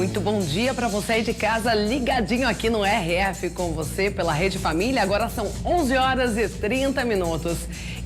Muito bom dia para você aí de casa, ligadinho aqui no RF com você pela Rede Família. Agora são 11 horas e 30 minutos.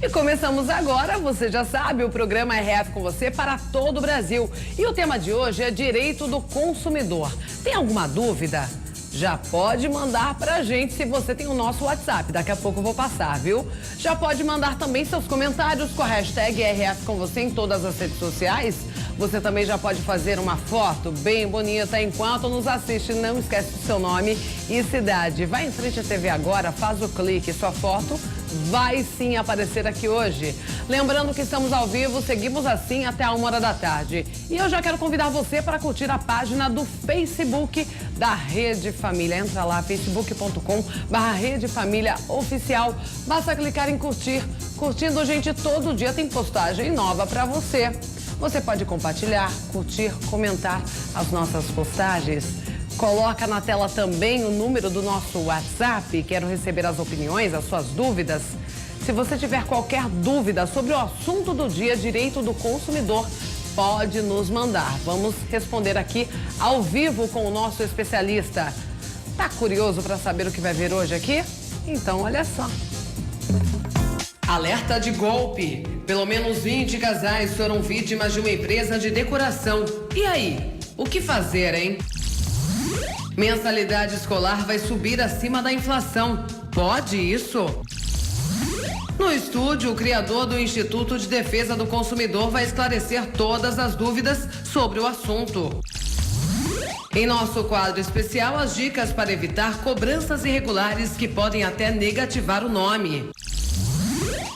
E começamos agora, você já sabe, o programa RF com você para todo o Brasil. E o tema de hoje é direito do consumidor. Tem alguma dúvida? Já pode mandar pra gente se você tem o nosso WhatsApp. Daqui a pouco eu vou passar, viu? Já pode mandar também seus comentários com a hashtag RF com você em todas as redes sociais. Você também já pode fazer uma foto bem bonita enquanto nos assiste. Não esquece do seu nome e cidade. Vai em frente à TV agora, faz o clique. Sua foto vai sim aparecer aqui hoje. Lembrando que estamos ao vivo, seguimos assim até a 1h da tarde. E eu já quero convidar você para curtir a página do Facebook da Rede Família. Entra lá, facebook.com/Rede Família Oficial. Basta clicar em curtir. Curtindo, gente, todo dia tem postagem nova para você. Você pode compartilhar, curtir, comentar as nossas postagens. Coloca na tela também o número do nosso WhatsApp. Quero receber as opiniões, as suas dúvidas. Se você tiver qualquer dúvida sobre o assunto do dia, direito do consumidor, pode nos mandar. Vamos responder aqui ao vivo com o nosso especialista. Tá curioso para saber o que vai ver hoje aqui? Então, olha só. Alerta de golpe. Pelo menos 20 casais foram vítimas de uma empresa de decoração. E aí, o que fazer, hein? Mensalidade escolar vai subir acima da inflação. Pode isso? No estúdio, o criador do Instituto de Defesa do Consumidor vai esclarecer todas as dúvidas sobre o assunto. Em nosso quadro especial, as dicas para evitar cobranças irregulares que podem até negativar o nome.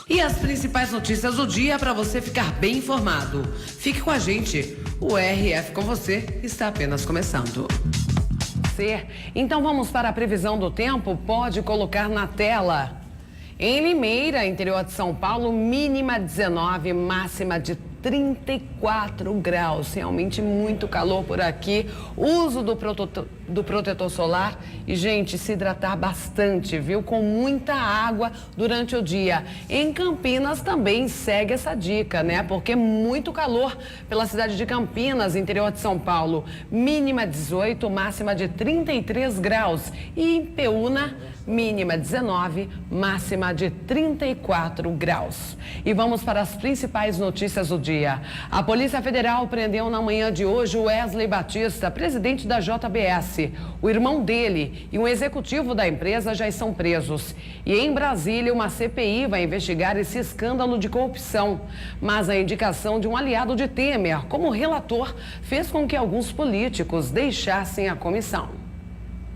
E as principais notícias do dia para você ficar bem informado. Fique com a gente. O RF com você está apenas começando. Então vamos para a previsão do tempo. Pode colocar na tela. Em Limeira, interior de São Paulo, mínima 19, máxima de 34 graus. Realmente muito calor por aqui. Uso do protetor solar e, gente, se hidratar bastante, viu? Com muita água durante o dia. Em Campinas também segue essa dica, né? Porque muito calor pela cidade de Campinas, interior de São Paulo. Mínima 18, máxima de 33 graus. E em Peúna, mínima 19, máxima de 34 graus. E vamos para as principais notícias do dia. A Polícia Federal prendeu na manhã de hoje o Wesley Batista, presidente da JBS. O irmão dele e um executivo da empresa já estão presos. E em Brasília, uma CPI vai investigar esse escândalo de corrupção. Mas a indicação de um aliado de Temer como relator fez com que alguns políticos deixassem a comissão.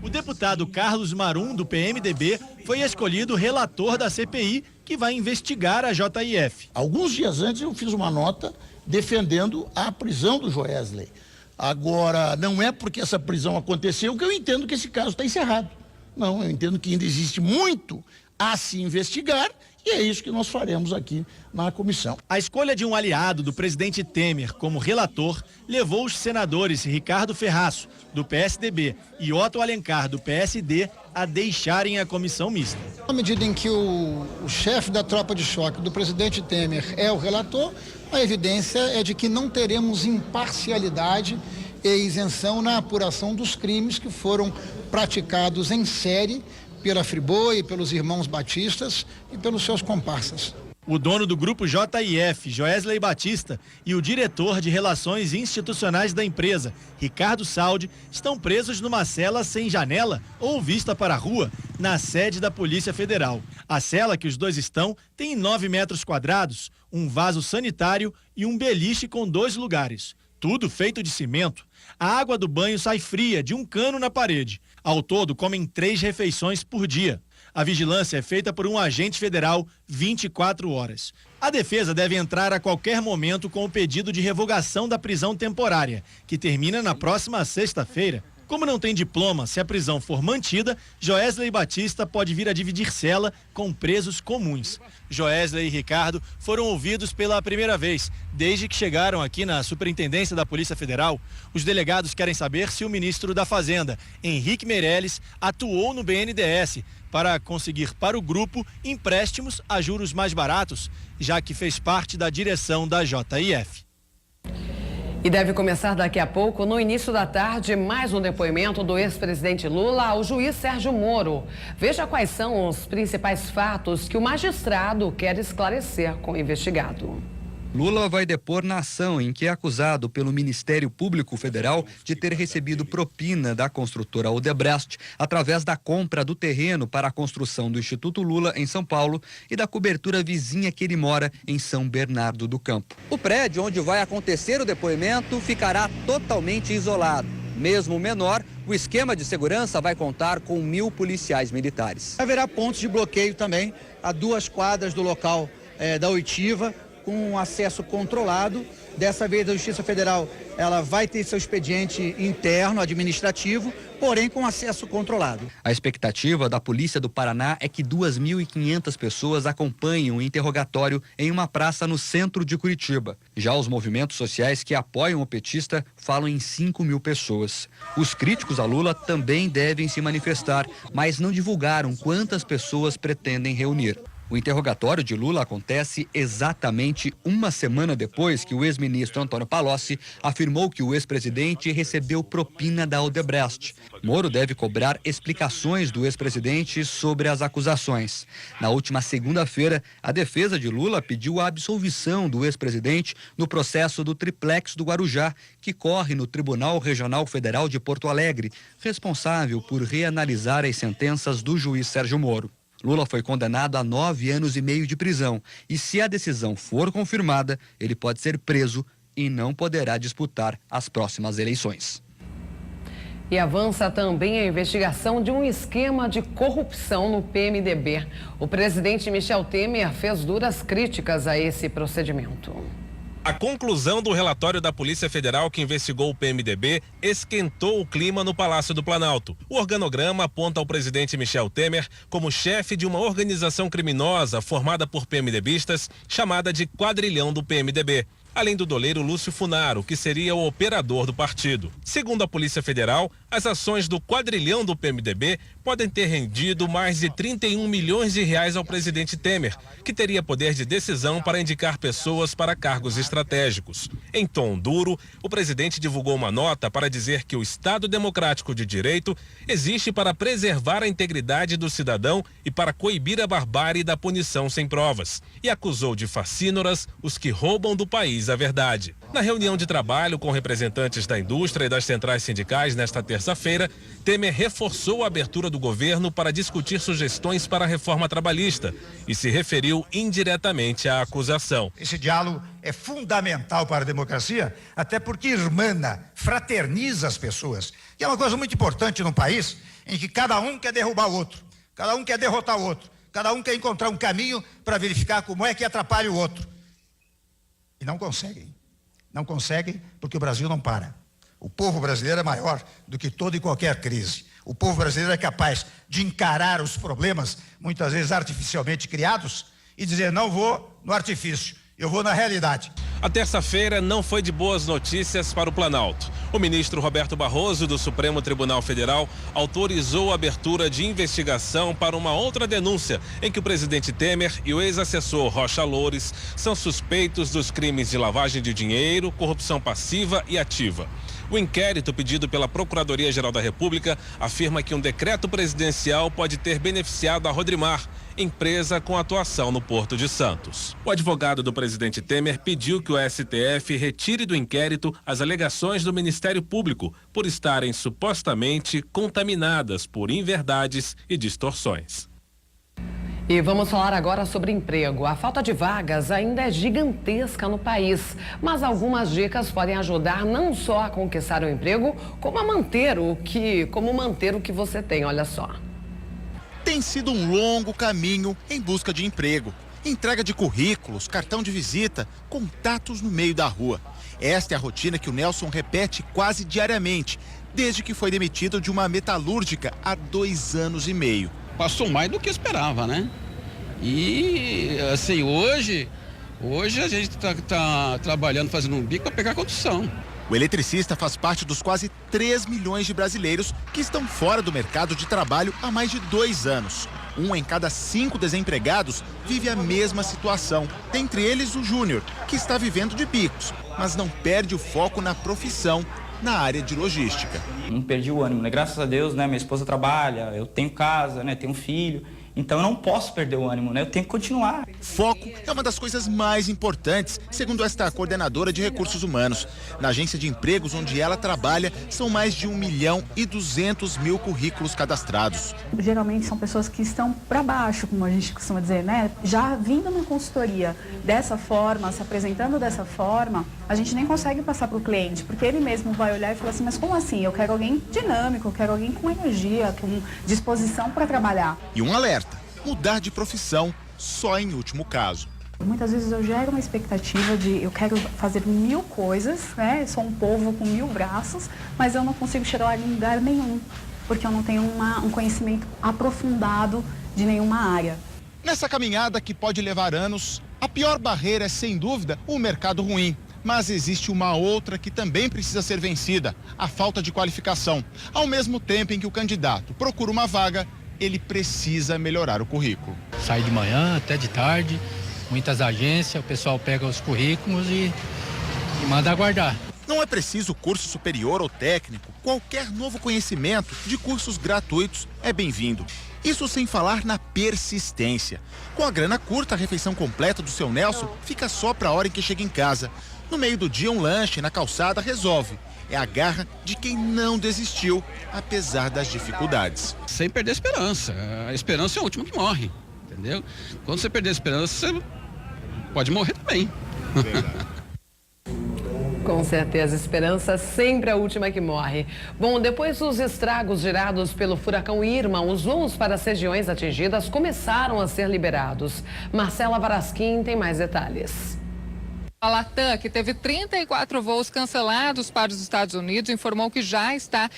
O deputado Carlos Marum, do PMDB, foi escolhido relator da CPI, que vai investigar a JIF. Alguns dias antes eu fiz uma nota defendendo a prisão do Joesley. Agora, não é porque essa prisão aconteceu que eu entendo que esse caso está encerrado. Não, eu entendo que ainda existe muito a se investigar e é isso que nós faremos aqui na comissão. A escolha de um aliado do presidente Temer como relator levou os senadores Ricardo Ferraço, do PSDB, e Otto Alencar, do PSD, a deixarem a comissão mista. Na medida em que o chefe da tropa de choque do presidente Temer é o relator, a evidência é de que não teremos imparcialidade e isenção na apuração dos crimes que foram praticados em série pela Friboi, pelos irmãos Batistas e pelos seus comparsas. O dono do grupo JIF, Joesley Batista, e o diretor de Relações Institucionais da empresa, Ricardo Saldi, estão presos numa cela sem janela ou vista para a rua, na sede da Polícia Federal. A cela que os dois estão tem 9 metros quadrados, um vaso sanitário e um beliche com 2 lugares. Tudo feito de cimento. A água do banho sai fria de um cano na parede. Ao todo, comem 3 refeições por dia. A vigilância é feita por um agente federal 24 horas. A defesa deve entrar a qualquer momento com o pedido de revogação da prisão temporária, que termina na próxima sexta-feira. Como não tem diploma, se a prisão for mantida, Joesley Batista pode vir a dividir cela com presos comuns. Joesley e Ricardo foram ouvidos pela primeira vez, desde que chegaram aqui na Superintendência da Polícia Federal. Os delegados querem saber se o ministro da Fazenda, Henrique Meirelles, atuou no BNDES para conseguir para o grupo empréstimos a juros mais baratos, já que fez parte da direção da JIF. E deve começar daqui a pouco, no início da tarde, mais um depoimento do ex-presidente Lula ao juiz Sérgio Moro. Veja quais são os principais fatos que o magistrado quer esclarecer com o investigado. Lula vai depor na ação em que é acusado pelo Ministério Público Federal de ter recebido propina da construtora Odebrecht através da compra do terreno para a construção do Instituto Lula em São Paulo e da cobertura vizinha que ele mora em São Bernardo do Campo. O prédio onde vai acontecer o depoimento ficará totalmente isolado. Mesmo menor, o esquema de segurança vai contar com 1.000 policiais militares. Haverá pontos de bloqueio também a 2 quadras do local da oitiva, com acesso controlado. Dessa vez a Justiça Federal ela vai ter seu expediente interno, administrativo, porém com acesso controlado. A expectativa da Polícia do Paraná é que 2.500 pessoas acompanhem o interrogatório em uma praça no centro de Curitiba. Já os movimentos sociais que apoiam o petista falam em 5.000 pessoas. Os críticos a Lula também devem se manifestar, mas não divulgaram quantas pessoas pretendem reunir. O interrogatório de Lula acontece exatamente uma semana depois que o ex-ministro Antônio Palocci afirmou que o ex-presidente recebeu propina da Odebrecht. Moro deve cobrar explicações do ex-presidente sobre as acusações. Na última segunda-feira, a defesa de Lula pediu a absolvição do ex-presidente no processo do Triplex do Guarujá, que corre no Tribunal Regional Federal de Porto Alegre, responsável por reanalisar as sentenças do juiz Sérgio Moro. Lula foi condenado a 9 anos e meio de prisão e, se a decisão for confirmada, ele pode ser preso e não poderá disputar as próximas eleições. E avança também a investigação de um esquema de corrupção no PMDB. O presidente Michel Temer fez duras críticas a esse procedimento. A conclusão do relatório da Polícia Federal que investigou o PMDB esquentou o clima no Palácio do Planalto. O organograma aponta o presidente Michel Temer como chefe de uma organização criminosa formada por PMDBistas chamada de Quadrilhão do PMDB. Além do doleiro Lúcio Funaro, que seria o operador do partido. Segundo a Polícia Federal, as ações do Quadrilhão do PMDB podem ter rendido mais de 31 milhões de reais ao presidente Temer, que teria poder de decisão para indicar pessoas para cargos estratégicos. Em tom duro, o presidente divulgou uma nota para dizer que o Estado Democrático de Direito existe para preservar a integridade do cidadão e para coibir a barbárie da punição sem provas. E acusou de facínoras os que roubam do país a verdade. Na reunião de trabalho com representantes da indústria e das centrais sindicais nesta terça-feira, Temer reforçou a abertura do governo para discutir sugestões para a reforma trabalhista e se referiu indiretamente à acusação. Esse diálogo é fundamental para a democracia, até porque irmana, fraterniza as pessoas. E é uma coisa muito importante num país em que cada um quer derrubar o outro, cada um quer derrotar o outro, cada um quer encontrar um caminho para verificar como é que atrapalha o outro. E não conseguem. Não conseguem porque o Brasil não para. O povo brasileiro é maior do que toda e qualquer crise. O povo brasileiro é capaz de encarar os problemas, muitas vezes artificialmente criados, e dizer, não vou no artifício, eu vou na realidade. A terça-feira não foi de boas notícias para o Planalto. O ministro Roberto Barroso, do Supremo Tribunal Federal, autorizou a abertura de investigação para uma outra denúncia, em que o presidente Temer e o ex-assessor Rocha Loures são suspeitos dos crimes de lavagem de dinheiro, corrupção passiva e ativa. O inquérito pedido pela Procuradoria-Geral da República afirma que um decreto presidencial pode ter beneficiado a Rodrimar, empresa com atuação no Porto de Santos. O advogado do presidente Temer pediu que o STF retire do inquérito as alegações do Ministério Público por estarem supostamente contaminadas por inverdades e distorções. E vamos falar agora sobre emprego. A falta de vagas ainda é gigantesca no país, mas algumas dicas podem ajudar não só a conquistar o emprego, como manter o que você tem, olha só. Tem sido um longo caminho em busca de emprego. Entrega de currículos, cartão de visita, contatos no meio da rua. Esta é a rotina que o Nelson repete quase diariamente, desde que foi demitido de uma metalúrgica há 2 anos e meio. Passou mais do que esperava, né? E, assim, hoje a gente tá trabalhando, fazendo um bico para pegar condução. O eletricista faz parte dos quase 3 milhões de brasileiros que estão fora do mercado de trabalho há mais de 2 anos. 1 em cada 5 desempregados vive a mesma situação. Dentre eles, o Júnior, que está vivendo de bicos. mas não perde o foco na profissão, na área de logística. Não perdi o ânimo, né? Graças a Deus, né? Minha esposa trabalha, eu tenho casa, né? Tenho um filho. Então eu não posso perder o ânimo, né? Eu tenho que continuar. Foco é uma das coisas mais importantes, segundo esta coordenadora de recursos humanos. Na agência de empregos onde ela trabalha, são mais de 1.200.000 currículos cadastrados. Geralmente são pessoas que estão para baixo, como a gente costuma dizer, né? Já vindo na consultoria dessa forma, se apresentando dessa forma, a gente nem consegue passar para o cliente, porque ele mesmo vai olhar e falar assim, mas como assim? Eu quero alguém dinâmico, eu quero alguém com energia, com disposição para trabalhar. E um alerta: mudar de profissão só em último caso. Muitas vezes eu gero uma expectativa de eu quero fazer 1000 coisas, né? Sou um povo com 1000 braços, mas eu não consigo chegar em lugar nenhum, porque eu não tenho um conhecimento aprofundado de nenhuma área. Nessa caminhada que pode levar anos, a pior barreira é, sem dúvida, o mercado ruim. Mas existe uma outra que também precisa ser vencida: a falta de qualificação. Ao mesmo tempo em que o candidato procura uma vaga, ele precisa melhorar o currículo. Sai de manhã até de tarde, muitas agências, o pessoal pega os currículos e manda guardar. Não é preciso curso superior ou técnico. Qualquer novo conhecimento de cursos gratuitos é bem-vindo. Isso sem falar na persistência. Com a grana curta, a refeição completa do seu Nelson fica só para a hora em que chega em casa. No meio do dia, um lanche na calçada resolve. É a garra de quem não desistiu, apesar das dificuldades. Sem perder a esperança. A esperança é o último que morre, entendeu? Quando você perder a esperança, você pode morrer também. Com certeza, esperança sempre é a última que morre. Bom, depois dos estragos gerados pelo furacão Irma, os voos para as regiões atingidas começaram a ser liberados. Marcela Varasquim tem mais detalhes. A Latam, que teve 34 voos cancelados para os Estados Unidos, informou que já está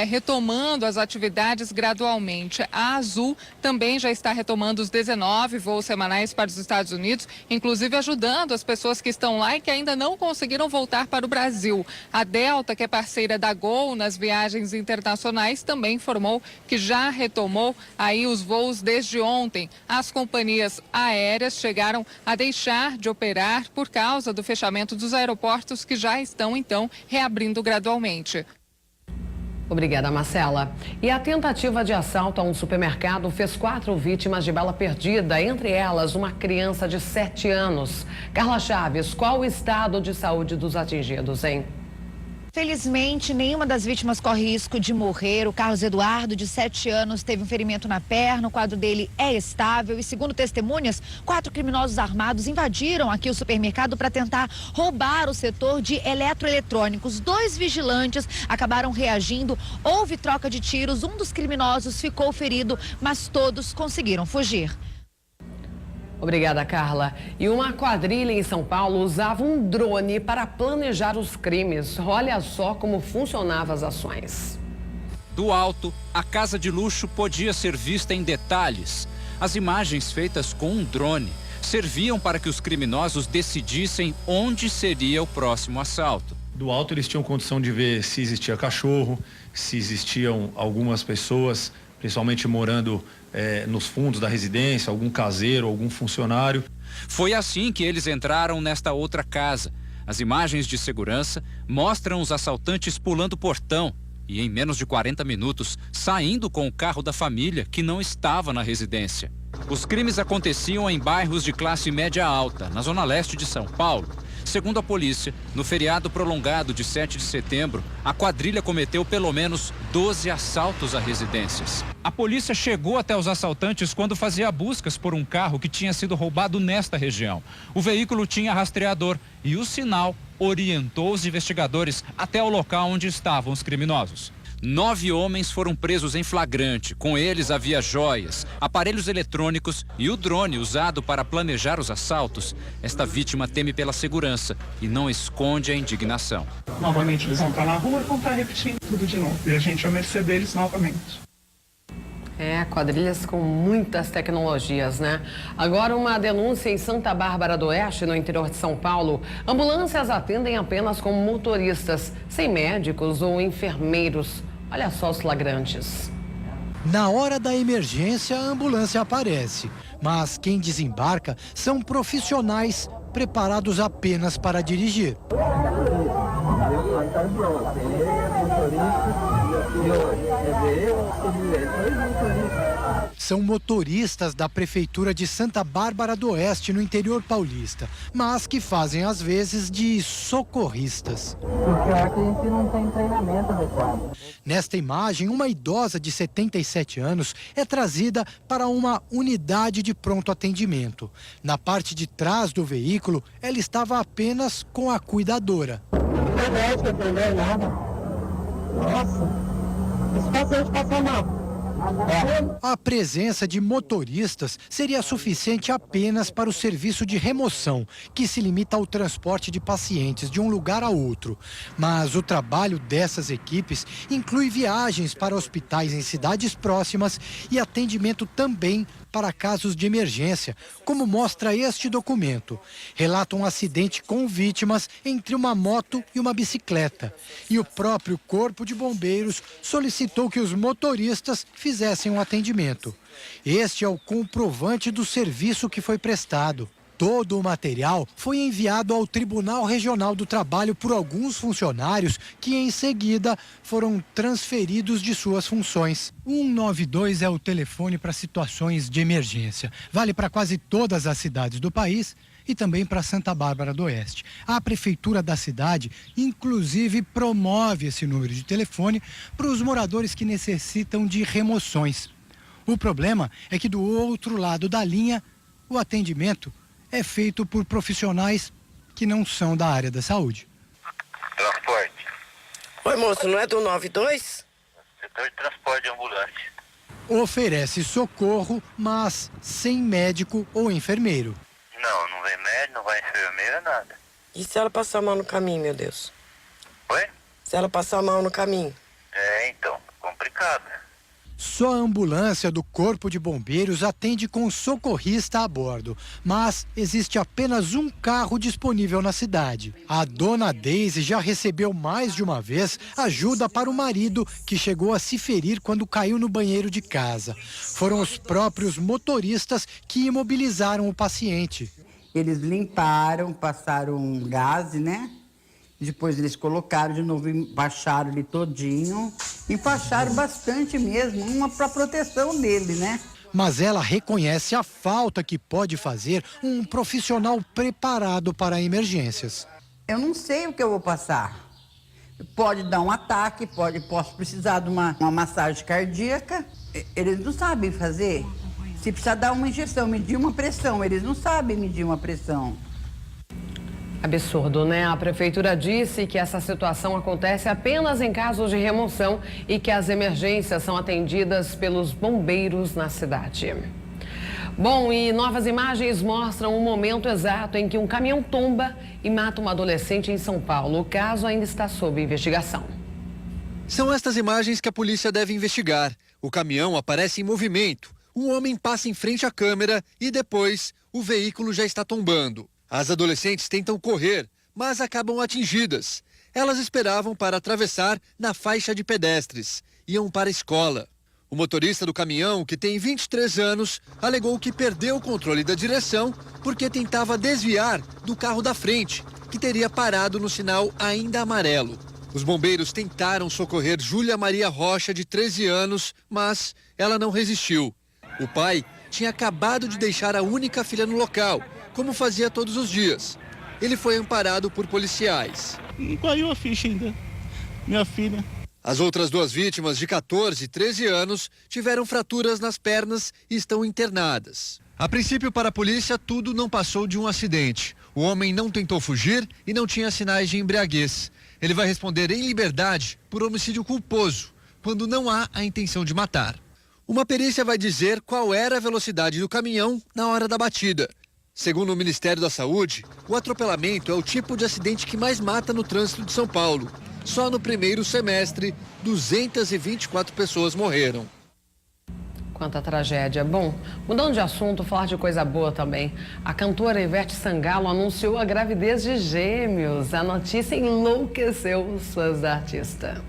retomando as atividades gradualmente. A Azul também já está retomando os 19 voos semanais para os Estados Unidos, inclusive ajudando as pessoas que estão lá e que ainda não conseguiram voltar para o Brasil. A Delta, que é parceira da Gol nas viagens internacionais, também informou que já retomou aí os voos desde ontem. As companhias aéreas chegaram a deixar de operar por causa do fechamento dos aeroportos, que já estão, então, reabrindo gradualmente. Obrigada, Marcela. E a tentativa de assalto a um supermercado fez 4 vítimas de bala perdida, entre elas uma criança de 7 anos. Carla Chaves, qual o estado de saúde dos atingidos, hein? Felizmente, nenhuma das vítimas corre risco de morrer. O Carlos Eduardo, de 7 anos, teve um ferimento na perna. O quadro dele é estável e, segundo testemunhas, 4 criminosos armados invadiram aqui o supermercado para tentar roubar o setor de eletroeletrônicos. 2 vigilantes acabaram reagindo. Houve troca de tiros. Um dos criminosos ficou ferido, mas todos conseguiram fugir. Obrigada, Carla. E uma quadrilha em São Paulo usava um drone para planejar os crimes. Olha só como funcionavam as ações. Do alto, a casa de luxo podia ser vista em detalhes. As imagens feitas com um drone serviam para que os criminosos decidissem onde seria o próximo assalto. Do alto, eles tinham condição de ver se existia cachorro, se existiam algumas pessoas, principalmente morando nos fundos da residência, algum caseiro, algum funcionário. Foi assim que eles entraram nesta outra casa. As imagens de segurança mostram os assaltantes pulando o portão e, em menos de 40 minutos, saindo com o carro da família que não estava na residência. Os crimes aconteciam em bairros de classe média alta, na zona leste de São Paulo. Segundo a polícia, no feriado prolongado de 7 de setembro, a quadrilha cometeu pelo menos 12 assaltos a residências. A polícia chegou até os assaltantes quando fazia buscas por um carro que tinha sido roubado nesta região. O veículo tinha rastreador e o sinal orientou os investigadores até o local onde estavam os criminosos. 9 homens foram presos em flagrante. Com eles havia joias, aparelhos eletrônicos e o drone usado para planejar os assaltos. Esta vítima teme pela segurança e não esconde a indignação. Novamente eles vão estar na rua e vão estar repetindo tudo de novo. E a gente vai mercê deles novamente. Quadrilhas com muitas tecnologias, né? Agora, uma denúncia em Santa Bárbara do Oeste, no interior de São Paulo. Ambulâncias atendem apenas como motoristas, sem médicos ou enfermeiros. Olha só os flagrantes. Na hora da emergência, a ambulância aparece. Mas quem desembarca são profissionais preparados apenas para dirigir. São motoristas da Prefeitura de Santa Bárbara do Oeste, no interior paulista, mas que fazem às vezes de socorristas. Porque aqui a gente não tem treinamento adequado. Nesta imagem, uma idosa de 77 anos é trazida para uma unidade de pronto atendimento. Na parte de trás do veículo, ela estava apenas com a cuidadora. Não mexe, entendeu? Nada. Nossa, esse paciente passou mal. A presença de motoristas seria suficiente apenas para o serviço de remoção, que se limita ao transporte de pacientes de um lugar a outro. Mas o trabalho dessas equipes inclui viagens para hospitais em cidades próximas e atendimento também para casos de emergência, como mostra este documento. Relata um acidente com vítimas entre uma moto e uma bicicleta. E o próprio Corpo de Bombeiros solicitou que os motoristas fizessem um atendimento. Este é o comprovante do serviço que foi prestado. Todo o material foi enviado ao Tribunal Regional do Trabalho por alguns funcionários que, em seguida, foram transferidos de suas funções. 192 é o telefone para situações de emergência. Vale para quase todas as cidades do país e também para Santa Bárbara do Oeste. A Prefeitura da cidade, inclusive, promove esse número de telefone para os moradores que necessitam de remoções. O problema é que, do outro lado da linha, o atendimento é feito por profissionais que não são da área da saúde. Transporte. Oi, moço, não é do 92? Setor de transporte de ambulante. Oferece socorro, mas sem médico ou enfermeiro. Não vem médico, não vai enfermeira, nada. E se ela passar mal no caminho, meu Deus? Oi? Se ela passar mal no caminho? Então, complicado. Só a ambulância do Corpo de Bombeiros atende com socorrista a bordo, mas existe apenas um carro disponível na cidade. A dona Deise já recebeu mais de uma vez ajuda para o marido, que chegou a se ferir quando caiu no banheiro de casa. Foram os próprios motoristas que imobilizaram o paciente. Eles limparam, passaram gás, né? Depois eles colocaram de novo, baixaram ele todinho, enfaixaram bastante mesmo, uma para proteção dele, né? Mas ela reconhece a falta que pode fazer um profissional preparado para emergências. Eu não sei o que eu vou passar. Pode dar um ataque, posso precisar de uma massagem cardíaca. Eles não sabem fazer. Se precisar dar uma injeção, medir uma pressão, eles não sabem medir uma pressão. Absurdo, né? A prefeitura disse que essa situação acontece apenas em casos de remoção e que as emergências são atendidas pelos bombeiros na cidade. Bom, e novas imagens mostram o momento exato em que um caminhão tomba e mata uma adolescente em São Paulo. O caso ainda está sob investigação. São estas imagens que a polícia deve investigar. O caminhão aparece em movimento. Um homem passa em frente à câmera e depois o veículo já está tombando. As adolescentes tentam correr, mas acabam atingidas. Elas esperavam para atravessar na faixa de pedestres. Iam para a escola. O motorista do caminhão, que tem 23 anos, alegou que perdeu o controle da direção porque tentava desviar do carro da frente, que teria parado no sinal ainda amarelo. Os bombeiros tentaram socorrer Júlia Maria Rocha, de 13 anos, mas ela não resistiu. O pai tinha acabado de deixar a única filha no local, como fazia todos os dias. Ele foi amparado por policiais. Não caiu a ficha ainda, minha filha. As outras duas vítimas, de 14 e 13 anos, tiveram fraturas nas pernas e estão internadas. A princípio, para a polícia, tudo não passou de um acidente. O homem não tentou fugir e não tinha sinais de embriaguez. Ele vai responder em liberdade por homicídio culposo, quando não há a intenção de matar. Uma perícia vai dizer qual era a velocidade do caminhão na hora da batida. Segundo o Ministério da Saúde, o atropelamento é o tipo de acidente que mais mata no trânsito de São Paulo. Só no primeiro semestre, 224 pessoas morreram. Quanta tragédia. Bom, mudando de assunto, falar de coisa boa também. A cantora Ivete Sangalo anunciou a gravidez de gêmeos. A notícia enlouqueceu os fãs da artista.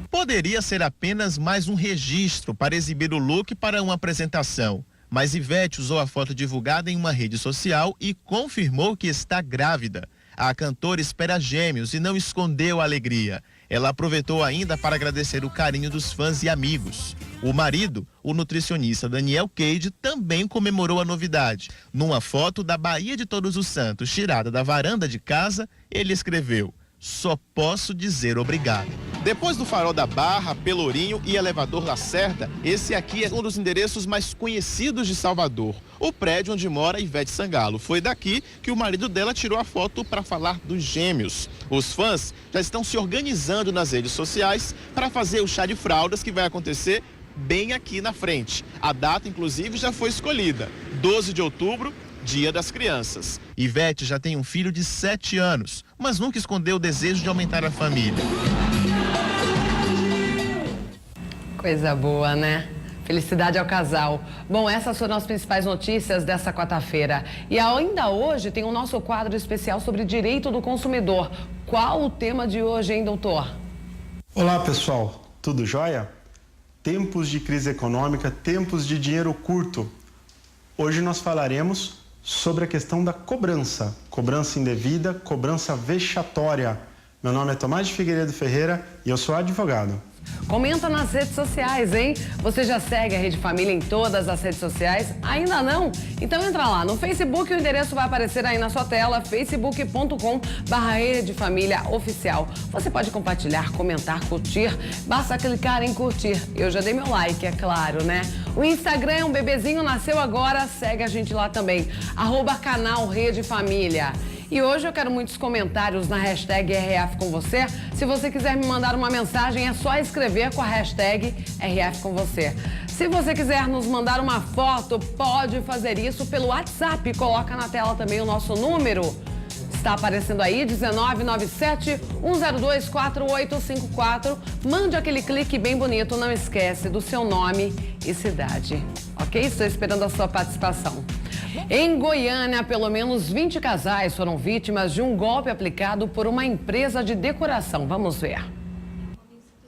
Poderia ser apenas mais um registro para exibir o look para uma apresentação. Mas Ivete usou a foto divulgada em uma rede social e confirmou que está grávida. A cantora espera gêmeos e não escondeu a alegria. Ela aproveitou ainda para agradecer o carinho dos fãs e amigos. O marido, o nutricionista Daniel Cade, também comemorou a novidade. Numa foto da Baía de Todos os Santos, tirada da varanda de casa, ele escreveu: "Só posso dizer obrigado". Depois do Farol da Barra, Pelourinho e Elevador Lacerda, esse aqui é um dos endereços mais conhecidos de Salvador. O prédio onde mora Ivete Sangalo. Foi daqui que o marido dela tirou a foto para falar dos gêmeos. Os fãs já estão se organizando nas redes sociais para fazer o chá de fraldas que vai acontecer bem aqui na frente. A data, inclusive, já foi escolhida: 12 de outubro, Dia das Crianças. Ivete já tem um filho de 7 anos, mas nunca escondeu o desejo de aumentar a família. Coisa boa, né? Felicidade ao casal. Bom, essas foram as principais notícias dessa quarta-feira. E ainda hoje tem o nosso quadro especial sobre direito do consumidor. Qual o tema de hoje, hein, doutor? Olá, pessoal. Tudo jóia? Tempos de crise econômica, tempos de dinheiro curto. Hoje nós falaremos sobre a questão da cobrança. Cobrança indevida, cobrança vexatória. Meu nome é Tomás de Figueiredo Ferreira e eu sou advogado. Comenta nas redes sociais, hein? Você já segue a Rede Família em todas as redes sociais? Ainda não? Então entra lá no Facebook, o endereço vai aparecer aí na sua tela, facebook.com/Rede Família Oficial. Você pode compartilhar, comentar, curtir, basta clicar em curtir. Eu já dei meu like, é claro, né? O Instagram é um bebezinho, nasceu agora, segue a gente lá também, @canal Rede Família. E hoje eu quero muitos comentários na hashtag RF com você. Se você quiser me mandar uma mensagem, é só escrever com a hashtag RF com você. Se você quiser nos mandar uma foto, pode fazer isso pelo WhatsApp. Coloca na tela também o nosso número. Está aparecendo aí, 1997-102-4854. Mande aquele clique bem bonito, não esquece do seu nome e cidade. Ok? Estou esperando a sua participação. Em Goiânia, pelo menos 20 casais foram vítimas de um golpe aplicado por uma empresa de decoração. Vamos ver.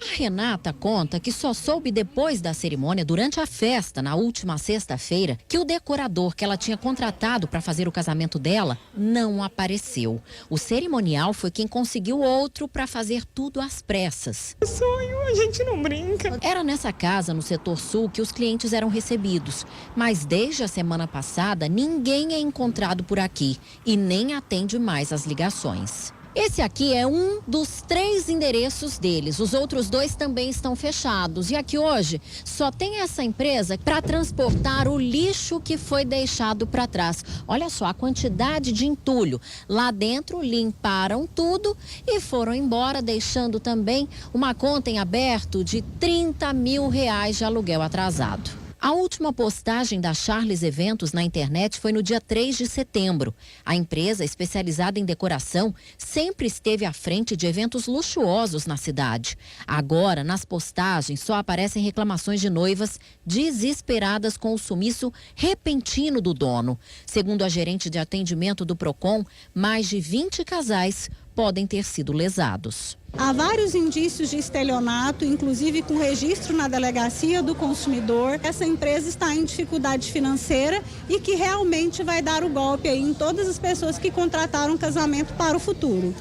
A Renata conta que só soube depois da cerimônia, durante a festa, na última sexta-feira, que o decorador que ela tinha contratado para fazer o casamento dela não apareceu. O cerimonial foi quem conseguiu outro para fazer tudo às pressas. Sonho, a gente não brinca. Era nessa casa, no setor sul, que os clientes eram recebidos. Mas desde a semana passada, ninguém é encontrado por aqui e nem atende mais as ligações. Esse aqui é um dos 3 endereços deles. Os outros 2 também estão fechados. E aqui hoje só tem essa empresa para transportar o lixo que foi deixado para trás. Olha só a quantidade de entulho. Lá dentro limparam tudo e foram embora, deixando também uma conta em aberto de R$30 mil de aluguel atrasado. A última postagem da Charles Eventos na internet foi no dia 3 de setembro. A empresa, especializada em decoração, sempre esteve à frente de eventos luxuosos na cidade. Agora, nas postagens, só aparecem reclamações de noivas desesperadas com o sumiço repentino do dono. Segundo a gerente de atendimento do Procon, mais de 20 casais podem ter sido lesados. Há vários indícios de estelionato, inclusive com registro na delegacia do consumidor. Essa empresa está em dificuldade financeira e que realmente vai dar o golpe aí em todas as pessoas que contrataram um casamento para o futuro.